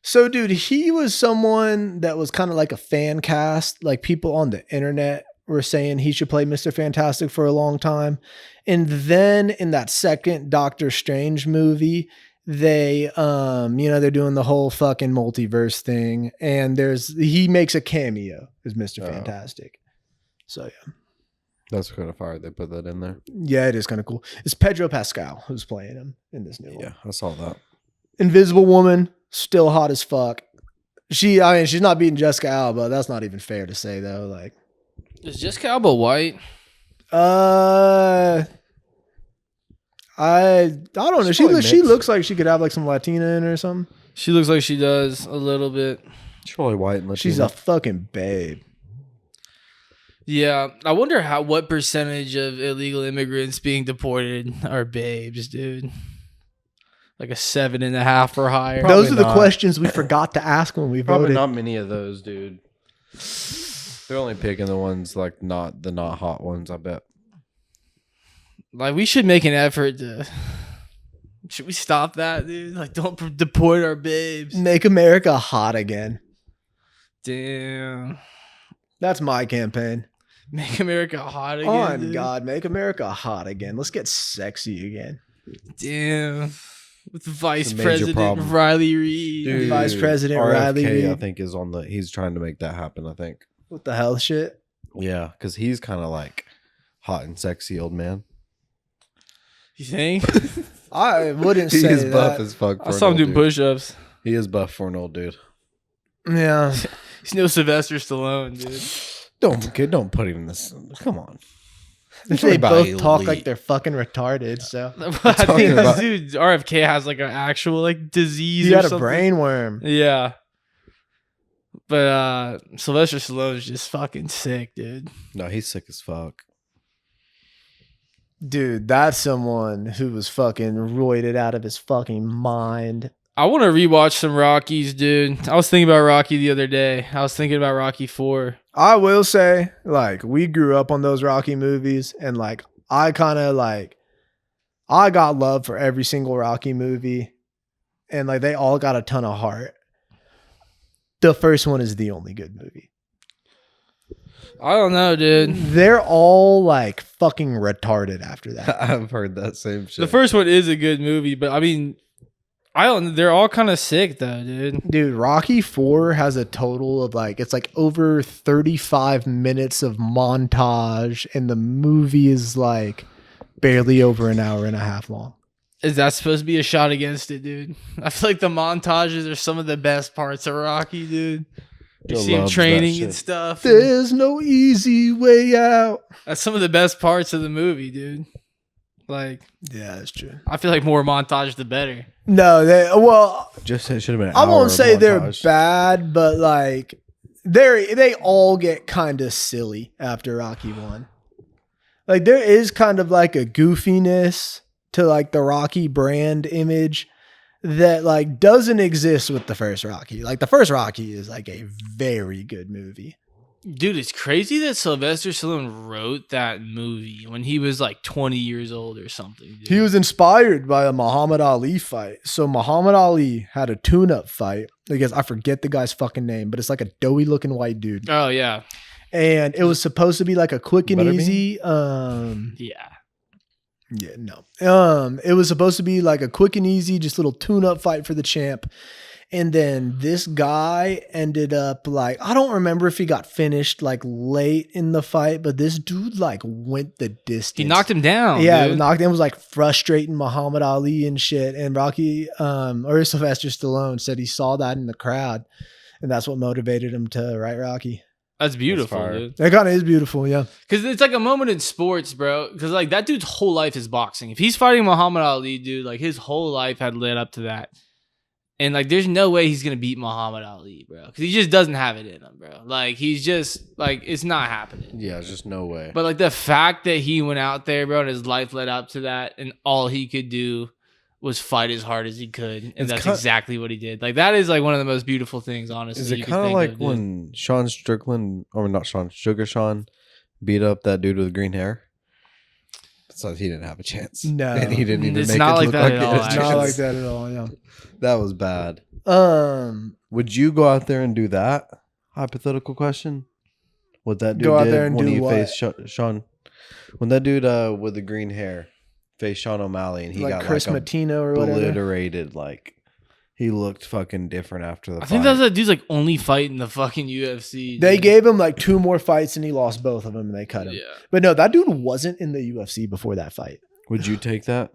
so dude, he was someone that was kind of like a fan cast. Like, people on the internet were saying he should play Mr. Fantastic for a long time. And then in that second Doctor Strange movie, they they're doing the whole fucking multiverse thing, and he makes a cameo as Mr.
Oh.
Fantastic. So yeah.
That's kind of fire. They put that in there.
Yeah, it is kind of cool. It's Pedro Pascal who's playing him in this new one.
Yeah, I saw that.
Invisible Woman, still hot as fuck. She's not beating Jessica Alba. That's not even fair to say though. Like,
Is Jessica Alba white?
I don't know.
She's
She
probably
she
mixed.
looks like she could have like some Latina in her or something.
She looks like she does a little bit.
She's probably white and Latino.
She's a fucking babe.
Yeah, I wonder what percentage of illegal immigrants being deported are babes, dude. Like a 7.5 or higher.
Probably
Those are the
not.
questions we forgot to ask when we
Probably
voted.
not many of those, dude. They're only picking the ones like not hot ones, I bet.
Like, we should make an effort to. Should we stop that, dude? Like, don't deport our babes.
Make America hot again.
Damn.
That's my campaign.
Make America hot again.
On
dude.
God, make America hot again. Let's get sexy again.
Damn. With Vice
It's a major
President
problem.
Riley Reid.
Dude,
Vice President
RFK,
Riley Reid.
I think, is on the. He's trying to make that happen. I think.
What the hell shit?
Yeah, because he's kind of like hot and sexy old man.
You think?
I wouldn't
He
say
is buff
that.
as fuck. For
I
an
saw him
old
doing
dude.
push-ups.
He is buff for an old dude.
Yeah.
He's no Sylvester Stallone, dude.
Don't put him in this. Come on.
They
talking about
both talk
elite.
like they're fucking retarded. So
I
talking
think
about-
this dude RFK has like an actual like disease.
you
or
got a
something.
brain worm.
Yeah. But Sylvester Stallone's just fucking sick, dude.
No, he's sick as fuck.
Dude, that's someone who was fucking roided out of his fucking mind.
I want to rewatch some Rockies, dude. I was thinking about Rocky the other day. I was thinking about Rocky 4.
I will say, like, we grew up on those Rocky movies, and like, I kind of like, I got love for every single Rocky movie, and like, they all got a ton of heart. The first one is the only good movie.
I don't know, dude.
They're all like fucking retarded after that.
I've heard that same shit.
The first one is a good movie, but I mean, I don't. They're all kind of sick though, dude.
Dude, Rocky 4 has a total of like, it's like over 35 minutes of montage, and the movie is like barely over an hour and a half long.
Is that supposed to be a shot against it, dude? I feel like the montages are some of the best parts of Rocky, dude. You
Joe
see him
loves that
training
shit.
and stuff.
There's no easy way out.
That's some of the best parts of the movie, dude. Like,
Yeah, that's true.
I feel like more montage, the better.
No, well,
Just it should have been. An
I
hour
won't
of
say they're
montage.
bad, but like they all get kind of silly after Rocky 1. Like there is kind of like a goofiness to like the Rocky brand image that like doesn't exist with the first Rocky. Like the first Rocky is like a very good movie.
Dude, it's crazy that Sylvester Stallone wrote that movie when he was like 20 years old or something. Dude.
He was inspired by a Muhammad Ali fight. So Muhammad Ali had a tune-up fight. I guess I forget the guy's fucking name, but it's like a doughy looking white dude.
Oh, yeah.
And it was supposed to be like a quick and
Butterbean?
easy.
Yeah.
Yeah, no. It was supposed to be like a quick and easy, just little tune-up fight for the champ. And then this guy ended up like, I don't remember if he got finished like late in the fight, but this dude like went the distance.
He knocked him down.
Yeah,
dude.
knocked him, was like frustrating Muhammad Ali and shit. And Rocky, or Sylvester Stallone said he saw that in the crowd. And that's what motivated him to write Rocky.
That's beautiful,
fire.
dude.
That kind of is beautiful, yeah.
Because it's like a moment in sports, bro. Because like that dude's whole life is boxing. If he's fighting Muhammad Ali, dude, like his whole life had led up to that. And like, there's no way he's gonna beat Muhammad Ali, bro. Because he just doesn't have it in him, bro. Like he's just like it's not happening.
Yeah, there's just no way.
But like the fact that he went out there, bro, and his life led up to that, and all he could do was fight as hard as he could, and
It's
that's
kind-
exactly what he did. Like that is like one of the most beautiful things, honestly.
Is it
you could
kind of
think
like
dude.
when Sean Strickland, or not Sean, Sugar Sean, beat up that dude with green hair? So he didn't have a chance.
No.
And he didn't even
It's
make
not
it
like
look
that
like
at
he
all,
had a
It's
actually.
not
chance.
like that at all, yeah.
That was bad.
Um,
Would you go out there and do that? Hypothetical question. What that dude
Go out
did
there and
when
do
he
what?
faced Sean, when that dude with the green hair faced Sean O'Malley and he
like
got
Chris
like
Matino or whatever.
obliterated, like he looked fucking different after the
I
fight.
think that's that dude's like only fight in the fucking UFC.
They
dude.
gave him like 2 more fights and he lost both of them and they cut him.
Yeah.
But no, that dude wasn't in the UFC before that fight.
Would you take that?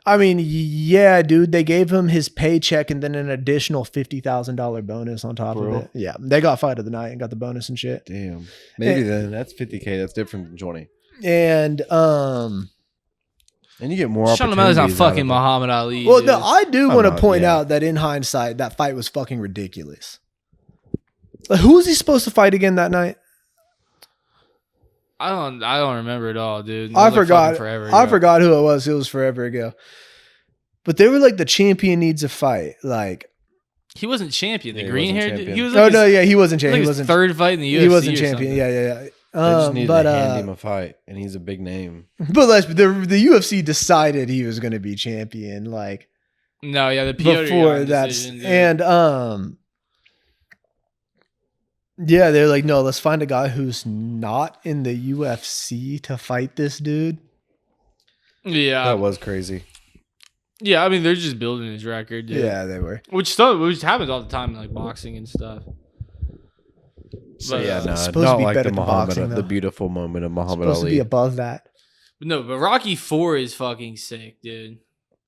I mean, yeah, dude, they gave him his paycheck and then an additional $50,000 bonus on top
For
of
real?
it. Yeah, they got fight of the night and got the bonus and shit.
Damn. Maybe
Eh.
then that's $50K. That's different than 20.
And
And you get more
Sean
opportunities.
O'Malley's not
out of
fucking
it.
Muhammad Ali.
Well,
dude.
no, I do
I'm
want to
not,
point
yeah.
out that in hindsight, that fight was fucking ridiculous. Like, who was he supposed to fight again that night?
I don't remember it all, dude. It
I
was, like,
forgot.
fucking forever
I
ago.
forgot who it was. It was forever ago. But they were like the champion needs a fight. Like,
He wasn't champion. The
Yeah, he
green
wasn't
hair.
champion.
He was
oh
like
no,
his,
yeah, he wasn't
like
champion. He
his
wasn't.
third fight in the UFC.
He wasn't
or
champion.
something.
Yeah.
They just needed
But
to hand him a fight, and he's a big name.
the UFC decided he was going to be champion. Like,
No, yeah, the Piotr
before
Jan
that,
decision, dude.
and yeah, they're like, no, let's find a guy who's not in the UFC to fight this dude.
yeah,
That was crazy.
yeah. I mean, they're just building his record, dude.
Yeah, they were.
which happens all the time in like boxing and stuff.
So
But,
yeah,
uh,
no,
supposed to
not
be
like
better
the
than
Muhammad,
boxing, though.
the beautiful moment of Muhammad
Supposed to be
Ali.
above that.
No, but Rocky 4 is fucking sick, dude.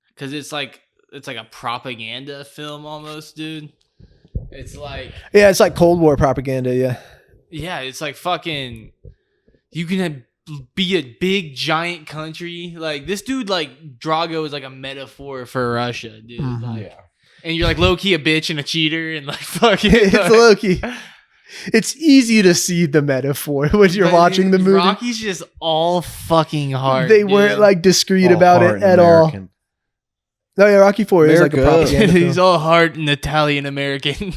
Because it's like a propaganda film almost, dude. It's like,
Yeah, it's like Cold War propaganda. Yeah.
yeah, it's like fucking. You can be a big giant country. Like this dude, like Drago is like a metaphor for Russia, dude.
Mhm.
Like, and you're like low key a bitch and a cheater and like fucking.
It's low-key. It's easy to see the metaphor when you're
But
watching the movie.
Rocky's just all fucking hard.
They weren't
dude.
like discreet
All
about
heart
it
and
at all.
American.
No, yeah, Rocky 4 is like a
America.
propaganda
He's
film.
all hard and Italian American.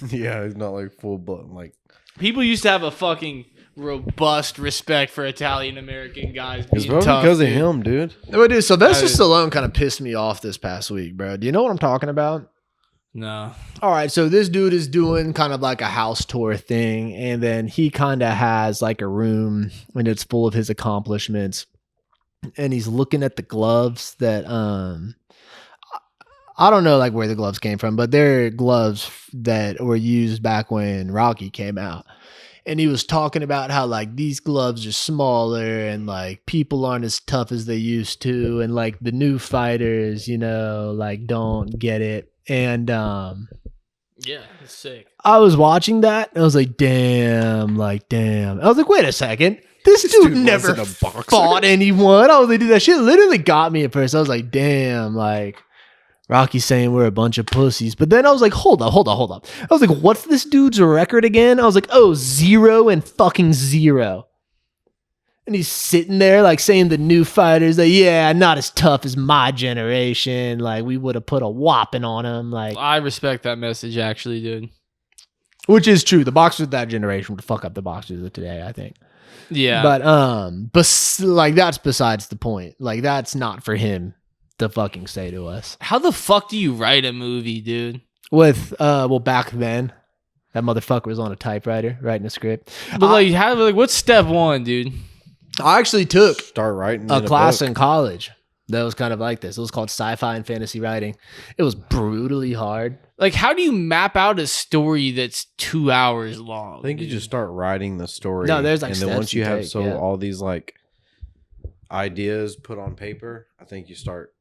Yeah, he's not like full blood. Like
People used to have a fucking robust respect for Italian American guys.
it's
being
probably
tough,
because of
dude.
him, dude.
Oh, dude, Sylvester
I-
Stallone kind of pissed me off this past week, bro. Do you know what I'm talking about?
No.
All right, so this dude is doing kind of like a house tour thing, and then he kind of has like a room and it's full of his accomplishments. And he's looking at the gloves that I don't know like where the gloves came from, but they're gloves that were used back when Rocky came out. And he was talking about how like these gloves are smaller and like people aren't as tough as they used to, and like the new fighters, you know, like don't get it. And
Yeah, it's sick.
I was watching that and I was like, damn. I was like, wait a second. This dude never
wasn't a boxer.
fought anyone. I was like, dude, that shit literally got me at first. I was like, damn, like Rocky's saying we're a bunch of pussies. But then I was like, hold up. I was like, what's this dude's record again? I was like, oh, 0 and fucking 0. And he's sitting there like saying the new fighters, like, yeah, not as tough as my generation. Like we would have put a whopping on him. Like,
I respect that message, actually, dude.
which is true. The boxers of that generation would fuck up the boxers of today, I think.
Yeah.
But like that's besides the point. Like that's not for him to fucking say to us.
How the fuck do you write a movie, dude?
With back then, that motherfucker was on a typewriter writing a script.
But what's step one, dude?
I actually took
Start writing
a
in
class
book.
in college that was kind of like this. It was called sci-fi and fantasy writing. It was brutally hard.
Like, how do you map out a story that's 2 hours long?
I think you
dude?
just start writing the story.
No, there's, like,
and then
steps
once
you
you have
take, yeah.
all these like ideas put on paper, I think you start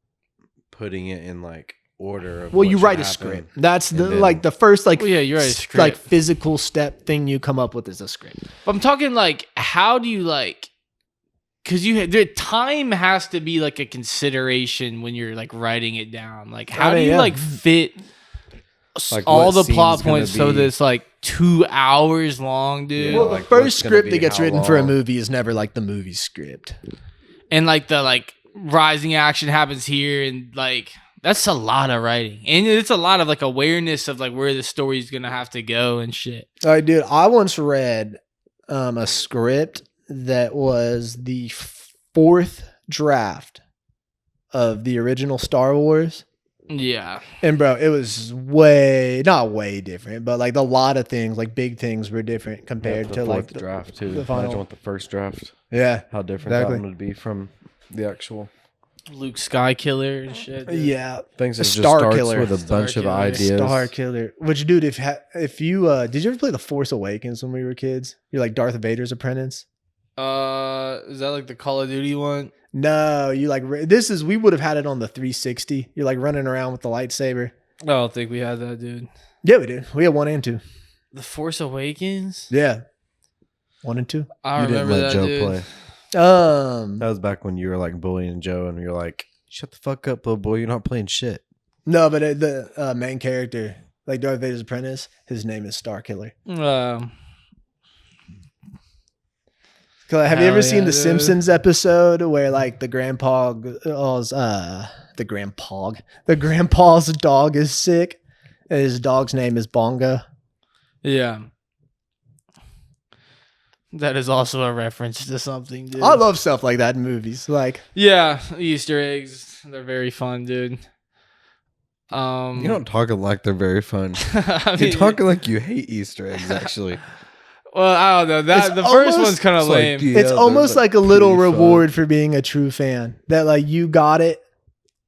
putting it in like order. Of
Well,
what
you
should
write a
happen.
script. That's the
And then-
like the first like
Well, yeah, you write a script.
like physical step thing you come up with is a script.
But I'm talking like, how do you like? Because the time has to be like a consideration when you're like writing it down. Like, how do you
yeah.
like fit
Like,
all
what
the plot
scene's gonna
points so
be-
that it's like 2 hours long, dude?
Yeah,
Well,
like,
the first
what's gonna
script
be
that gets
how
written for a
long.
movie is never like the movie script.
And like the like rising action happens here, and like that's a lot of writing, and it's a lot of like awareness of like where the story's gonna have to go and shit.
All right, dude. I once read a script that was the fourth draft of the original Star Wars.
Yeah,
And bro, it was not way different, but like a lot of things, like big things were different compared
the
to like
fourth draft too.
the final-
Imagine what the first draft,
yeah.
how different
Exactly.
that one would be from the actual.
Luke Skykiller and shit. dude.
Yeah.
Things that just
Star
starts
Killer.
with a
Star
bunch of
Killer.
ideas.
Star Killer. Which dude, if you did you ever play The Force Awakens when we were kids? You're like Darth Vader's apprentice?
Is that like the Call of Duty one?
No, you like we would have had it on the 360. You're like running around with the lightsaber.
I don't think we had that, dude.
Yeah, we did. We had 1 and 2.
The Force Awakens.
Yeah. 1 and 2.
I
You didn't
remember
let
that,
Joe
dude.
play. That was back when you were like bullying Joe, and you're like, "Shut the fuck up, little boy. You're not playing shit."
No, but the main character, like Darth Vader's apprentice, his name is Starkiller. Have you ever seen the Simpsons episode where like the grandpa's dog is sick, and his dog's name is Bongo?
Yeah. That is also a reference to something, dude.
I love stuff like that in movies. Like,
yeah, Easter eggs. They're very fun, dude.
You're not talking like they're very fun.
I
You're
mean,
talking like you hate Easter eggs, actually.
well, I don't know. That
It's
the first
almost-
one's kind of
It's like,
lame.
yeah,
it's
they're,
almost like a little
pretty fun.
reward for being a true fan. That like you got it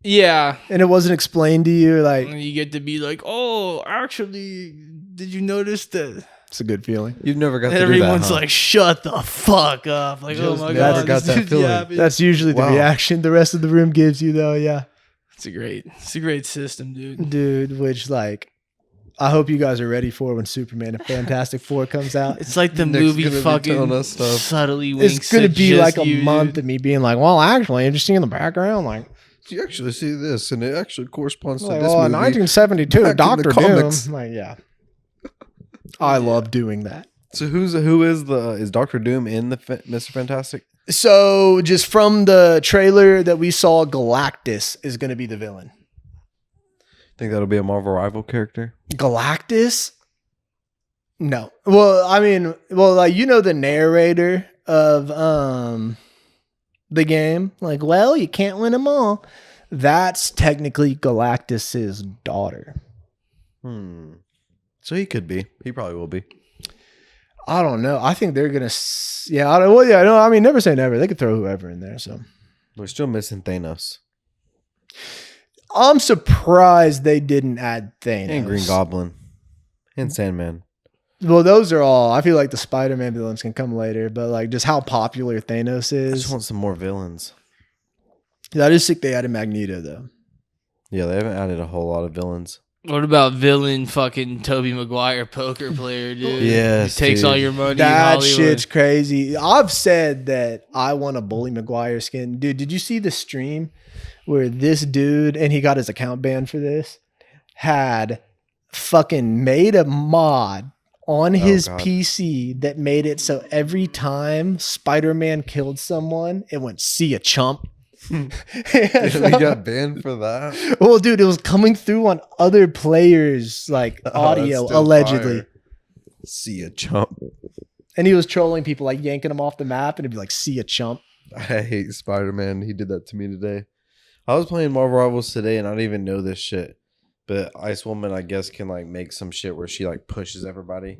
Yeah.
and it wasn't explained to you. Like,
And you get to be like, oh, actually, did you notice that?
it's a good feeling.
You've never got
And
to do that,
everyone's
huh?
like, shut the fuck up. Like,
Just
oh my
never
god,
got
this
that
dude's
feeling.
yapping.
That's usually the
Wow.
reaction the rest of the room gives you, though. Yeah,
It's a great system, dude.
dude. Which like, I hope you guys are ready for when Superman and Fantastic Four comes out.
It's like the
Nick's
movie
gonna be
fucking
telling us stuff.
subtly winks.
It's gonna
at
be
just
like a
you,
month
dude.
of me being like, well, actually, I'm just seeing the background. Like,
You actually see this, and it actually corresponds to
like,
this
well, in
movie.
1972,
back in the
Doctor Doom.
comics.
Like, yeah, I love doing that.
So is Doctor Doom in the Mr. Fantastic?
So, just from the trailer that we saw, Galactus is going to be the villain.
Think that'll be a Marvel rival character?
Galactus? No. Well, I mean, like you know the narrator of the game, like, well, you can't win them all. That's technically Galactus's daughter.
So he could be. He probably will be.
I don't know. I think they're gonna. Yeah. No. I mean, never say never. They could throw whoever in there. So
We're still missing Thanos
I'm surprised they didn't add Thanos
and Green Goblin and Sandman.
Well, those are all. I feel like the Spider-Man villains can come later, but like just how popular Thanos
I
is.
just want some more villains.
That is sick. They added Magneto though.
Yeah, they haven't added a whole lot of villains.
What about villain fucking Tobey Maguire poker player, dude?
Yes,
He takes
dude.
all your money. in
That
Hollywood.
shit's crazy. I've said that I want a Bully Maguire skin. Dude, did you see the stream where this dude, and he got his account banned for this, had fucking made a mod on his
God.
PC that made it so every time Spider-Man killed someone, it went, see a chump.
We got banned for that.
Well, dude, it was coming through on other players' like audio,
that's still
allegedly.
fire. See a chump.
And he was trolling people, like yanking them off the map, and it'd be like, see a chump.
I hate Spider-Man. He did that to me today. I was playing Marvel Rivals today, and I didn't even know this shit. But Ice Woman, I guess, can like make some shit where she like pushes everybody,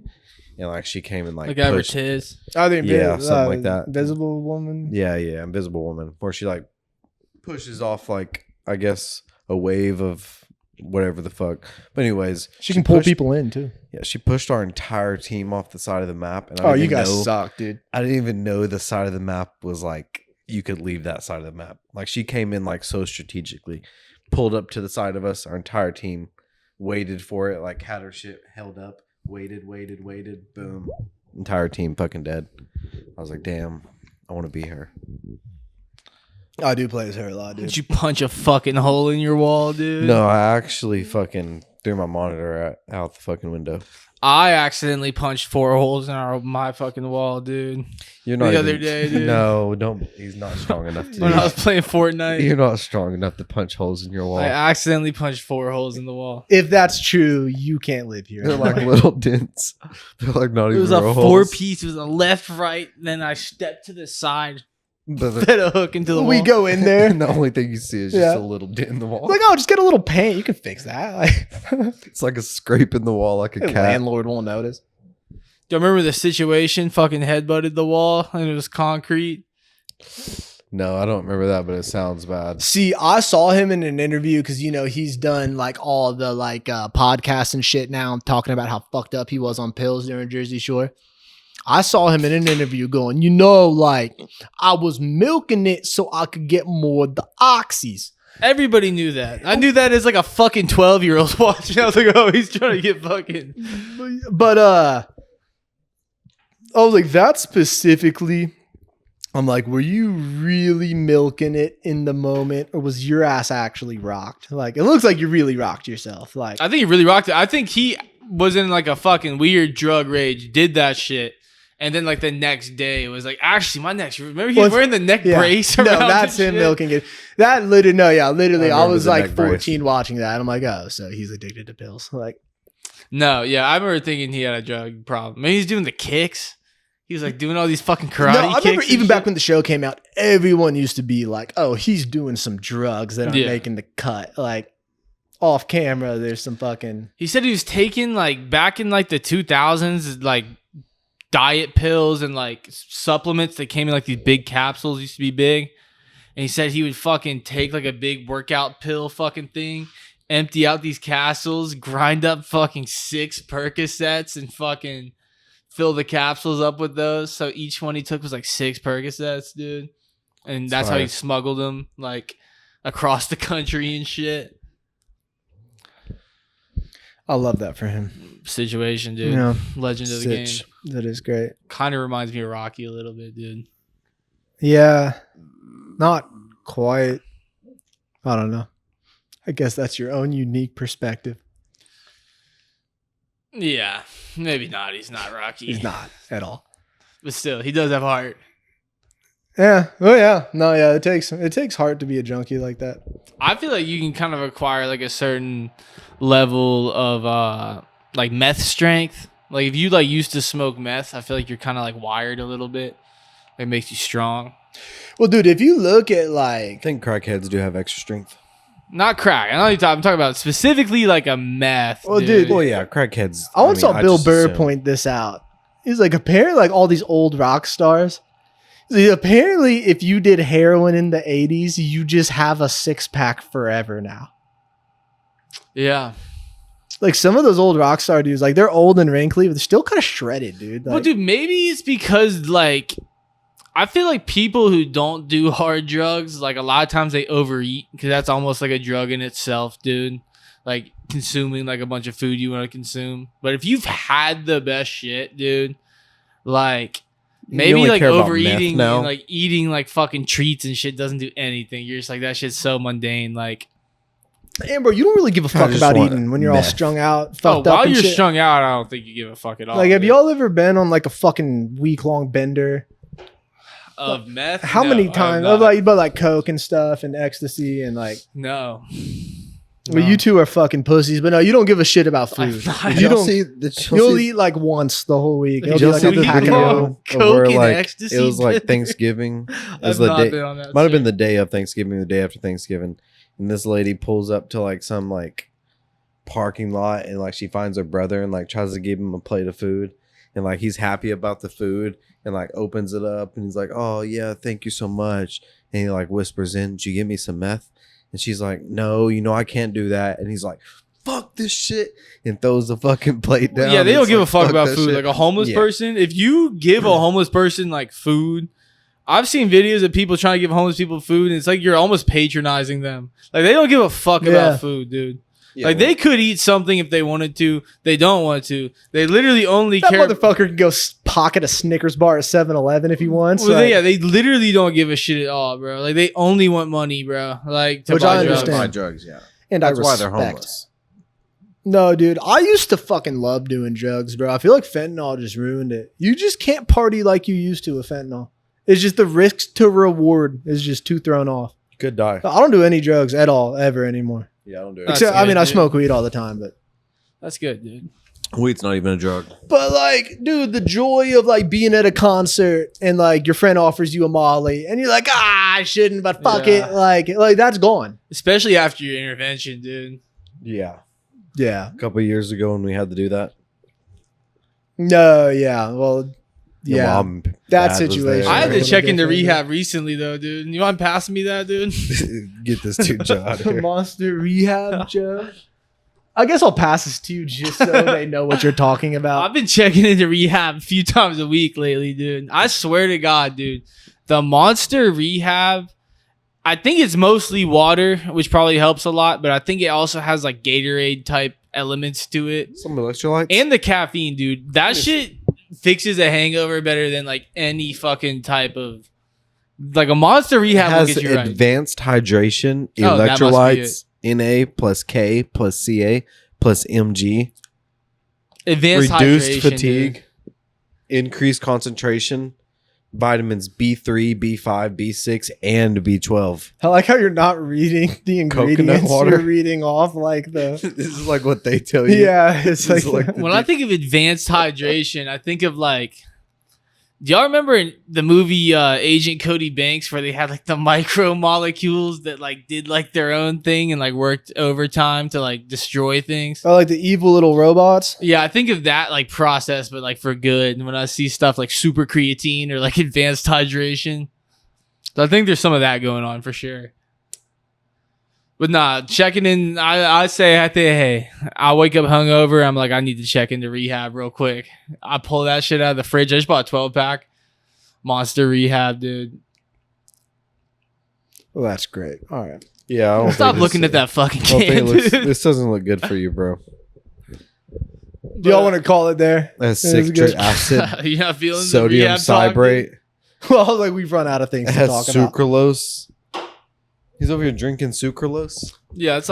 and like she came and like pushed.
Advertise.
I think,
Yeah, something like that.
Invisible Woman.
Yeah, Invisible Woman, where she like pushes off like I guess a wave of whatever the fuck. But anyways,
She can pull
pushed-
people in too.
Yeah, she pushed our entire team off the side of the map, and I
Oh,
didn't
you
even
guys
know,
suck, dude.
I didn't even know the side of the map was like you could leave that side of the map. Like she came in like so strategically, pulled up to the side of us. Our entire team waited for it, like had her shit held up, waited. Boom, entire team fucking dead. I was like, damn, I want to be her.
I do play as her a lot, dude.
Did you punch a fucking hole in your wall, dude?
No, I actually fucking threw my monitor out the fucking window.
I accidentally punched 4 holes in my fucking wall, dude.
You're not
The
even-
other day, dude.
No, don't. He's not strong enough to do
When I was
that.
playing Fortnite,
You're not strong enough to punch holes in your wall.
I accidentally punched 4 holes in the wall.
If that's true, you can't live here.
They're like little dents. They're like not
It
even
was a
real
4-piece. It was a left, right. Then I stepped to the side,
holes.
fed a hook into the
we
wall.
go in there.
And the only thing you see is just
Yeah.
a little dent in the wall.
Like, oh, just get a little paint. You can fix that. Like,
It's like a scrape in the wall, like a
the
cat.
landlord won't notice.
Do you remember the situation? Fucking headbutted the wall and it was concrete.
No, I don't remember that, but it sounds bad.
See, I saw him in an interview because, you know, he's done like all the like podcasts and shit now, talking about how fucked up he was on pills during Jersey Shore. I saw him in an interview going, you know, like I was milking it so I could get more of the oxys.
Everybody knew that. I knew that as like a fucking 12-year-old watching. I was like, oh, he's trying to get fucking.
But I was like, that specifically I'm like, were you really milking it in the moment, or was your ass actually rocked? Like, it looks like you really rocked yourself. Like,
I think he really rocked it. I think he was in like a fucking weird drug rage, did that shit. And then like the next day it was like, actually my neck's, remember he was wearing the neck brace around?
No, that's him
shit?
milking it. That literally, I
remember
was
the
like
neck brace.
14 watching that. And I'm like, oh, so he's addicted to pills. Like,
No, yeah, I remember thinking he had a drug problem. Maybe he's doing the kicks. He was like doing all these fucking karate
no, I remember
kicks.
even back when the show came out, everyone used to be like, oh, he's doing some drugs that aren't
Yeah.
making the cut. Like, off camera, there's some fucking.
He said he was taking like back in like the 2000s, like diet pills and like supplements that came in like these big capsules, used to be big. And he said he would fucking take like a big workout pill fucking thing, empty out these capsules, grind up fucking 6 Percocets and fucking fill the capsules up with those. So each one he took was like 6 Percocets, dude. And that's how he smuggled them like across the country and shit.
I love that for him.
Situation, dude.
Yeah.
Legend of the game.
Sitch.
That is great.
Kind of reminds me of Rocky a little bit, dude.
Yeah. Not quite. I don't know. I guess that's your own unique perspective.
Yeah, maybe not. He's not Rocky.
He's not at all.
But still, he does have heart.
Yeah. Oh yeah. No, yeah. It takes heart to be a junkie like that.
I feel like you can kind of acquire like a certain level of like meth strength. Like if you like used to smoke meth, I feel like you're kind of like wired a little bit. It makes you strong.
Well, dude, if you look at
I
like,
think crackheads do have extra strength.
Not crack. I know you're talking. I'm talking about specifically like a meth.
Well, dude,
Well, yeah, crackheads.
I once saw Bill
just
Burr
assume.
point this out. He's like, apparently, like all these old rock stars. Apparently, if you did heroin in the 80s, you just have a 6-pack forever now.
Yeah.
Like some of those old rock star dudes, like they're old and wrinkly, but they're still kind of shredded, dude. Like,
Well, dude, maybe it's because like I feel like people who don't do hard drugs, like a lot of times they overeat because that's almost like a drug in itself, dude. Like consuming like a bunch of food you want to consume. But if you've had the best shit, dude, like maybe
only
like
care about
overeating
meth now?
and like eating like fucking treats and shit doesn't do anything. You're just like, that shit's so mundane. Like,
and bro, you don't really give a fuck
just
about
want
eating when you're all
meth.
strung out,
oh,
fucked up
while
and
you're
shit.
strung out, I don't think you give a fuck at all.
Like, have
dude.
y'all ever been on like a fucking week-long bender?
Of meth?
How
No,
many
I have
times?
not.
But like coke and stuff and ecstasy and like.
No.
Well, you two are fucking pussies, but no, you don't give a shit about
I'm
food.
not.
Did
You
y'all
don't.
see? Did y'all
You'll
see-
eat like once the whole week. It'll
Did
be
y'all
like
see
a
the
pack of
video
yo.
of
Coke
where
and
like
ecstasy
it was like
bender.
Thanksgiving? It was
I've
the
not
day.
been on that
Might have
shit.
been the day of Thanksgiving, the day after Thanksgiving, and this lady pulls up to like some like parking lot, and like she finds her brother and like tries to give him a plate of food, and like he's happy about the food, and like opens it up, and he's like, "Oh yeah, thank you so much," and he like whispers in, "Did you give me some meth?" And she's like, "No, I can't do that," and he's like, "Fuck this shit," and throws the fucking plate down.
Yeah, they don't
It's
give
like,
a fuck about
that
food.
shit.
Like a homeless
Yeah.
person, if you give a homeless person like food, I've seen videos of people trying to give homeless people food, and it's like you're almost patronizing them. Like they don't give a fuck
Yeah.
about food, dude.
Yeah,
like they could eat something if they wanted to. They don't want to. They literally only
That
care.
motherfucker can go pocket a Snickers bar at 7-Eleven if he wants.
Well,
like-
they literally don't give a shit at all, bro. Like they only want money, bro. Like to
Which
buy
I
drugs.
understand.
buy drugs. Yeah,
and
that's
I
why
respect.
they're homeless.
No, dude, I used to fucking love doing drugs, bro. I feel like fentanyl just ruined it. You just can't party like you used to with fentanyl. It's just the risk to reward is just too thrown off.
You could die.
I don't do any drugs at all, ever anymore.
Yeah, I don't do it.
That's
Except, I
good,
mean, I
dude.
smoke weed all the time, but.
That's good, dude.
Weed's not even a drug.
But like, dude, the joy of like being at a concert and like your friend offers you a Molly and you're like, I shouldn't, but fuck
Yeah.
it. Like that's gone.
Especially after your intervention, dude.
Yeah,
Yeah.
a couple of years ago when we had to do that.
No, yeah. Well,
Your
yeah.
mom,
That
dad was
situation.
there.
I had
Right.
to check into
Different,
rehab recently, though, dude. You want to pass me that, dude?
Get this dude Joe out of here.
Monster Rehab, Joe. I guess I'll pass this to you just so they know what you're talking
I've
about.
been checking into rehab a few times a week lately, dude. I swear to God, dude. The Monster Rehab, I think it's mostly water, which probably helps a lot, but I think it also has like Gatorade type elements to it.
Some electrolytes.
And the caffeine, dude. That shit fixes a hangover better than like any fucking type of Like a Monster Rehab will
has
get you right.
advanced hydration,
Oh, that must be
electrolytes, Na plus K plus Ca plus Mg,
Advanced
reduced
hydration,
fatigue,
dude.
increased concentration, vitamins B3, B5, B6, and B12.
I like how you're not reading the
Coconut
ingredients.
water.
You're reading off like the.
This is like what they tell you.
Yeah, it's
This
like,
is the
When I think of advanced hydration, I think of like. Do y'all remember in the movie Agent Cody Banks where they had like the micromolecules that like did like their own thing and like worked overtime to like destroy things?
oh, like the evil little robots.
Yeah, I think of that like process, but like for good. And when I see stuff like super creatine or like advanced hydration, so I think there's some of that going on for sure. But nah, checking in, I think, hey, I wake up hungover. I'm like, I need to check into rehab real quick. I pull that shit out of the fridge. I just bought a 12-pack. Monster Rehab, dude.
Well, that's great. All right.
Yeah, I don't
Stop
think
looking
this-
at that fucking
I don't think
can,
it looks-
dude.
this doesn't look good for you, bro.
Do y'all want to call it there?
That's
It was
citric
good.
acid,
You're not feeling the
sodium
rehab talk, dude?
citrate.
Well, like we've run out of things
It
to
has
talk about.
sucralose. He's over here drinking sucralose.
Yeah, that's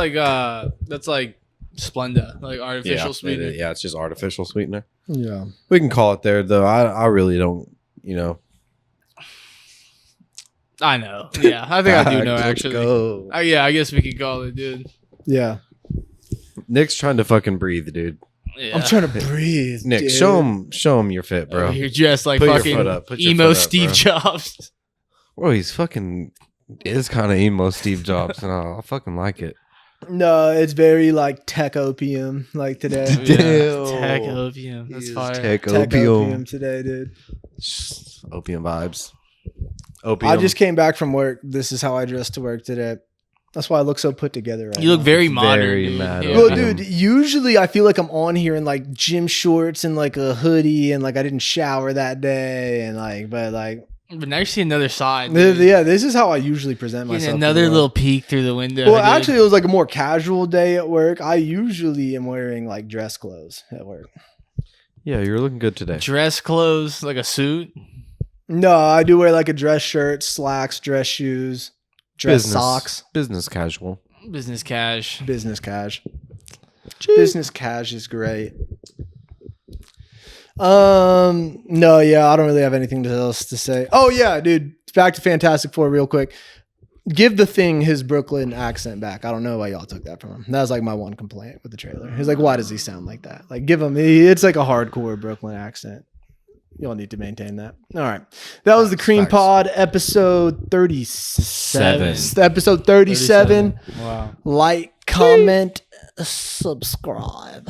like Splenda, like artificial sweetener.
Yeah, it's just artificial sweetener.
Yeah.
We can call it there, though. I really don't,
I know. Yeah, I think I do know
Let's
actually.
go.
Yeah, I guess we could call it, dude.
Yeah.
Nick's trying to fucking breathe, dude.
Yeah.
I'm trying to breathe.
Nick,
dude.
show him your fit, bro.
You're dressed like
Put your
fucking
foot up. Put your
emo
foot up,
Steve
bro.
Jobs.
Bro, he's fucking is kind of emo Steve Jobs, and I fucking like it.
No, it's very like tech opium like today.
Damn.
Tech opium. That's
He is
fire.
Tech
Tech
opium.
today, dude.
Opium vibes. Opium.
I just came back from work. This is how I dressed to work today. That's why I look so put together right
You look
now.
very modern.
Very
Dude.
modern.
Yeah.
Well,
Opium.
dude, usually I feel like I'm on here in like gym shorts and like a hoodie and like I didn't shower that day and like, but like,
But now you see another side.
yeah, this is how I usually present
Getting
myself. to
another
the world.
little peek through the window.
Well,
dude.
actually, it was like a more casual day at work. I usually am wearing like dress clothes at work.
Yeah, you're looking good today.
dress clothes, like a suit.
No, I do wear like a dress shirt, slacks, dress shoes, dress socks,
Business casual.
Business cash.
business cash. Business cash is great. No, yeah, I don't really have anything else to say. Oh yeah, dude, back to Fantastic Four real quick. Give the Thing his Brooklyn accent back. I don't know why y'all took that from him. That was like my one complaint with the trailer. He's like, why does he sound like that? Like, give him. It's like a hardcore Brooklyn accent. Y'all need to maintain that. All right, that was the Cream
Facts.
Pod episode 37.
Seven.
Episode 37.
Wow.
Like, comment, subscribe.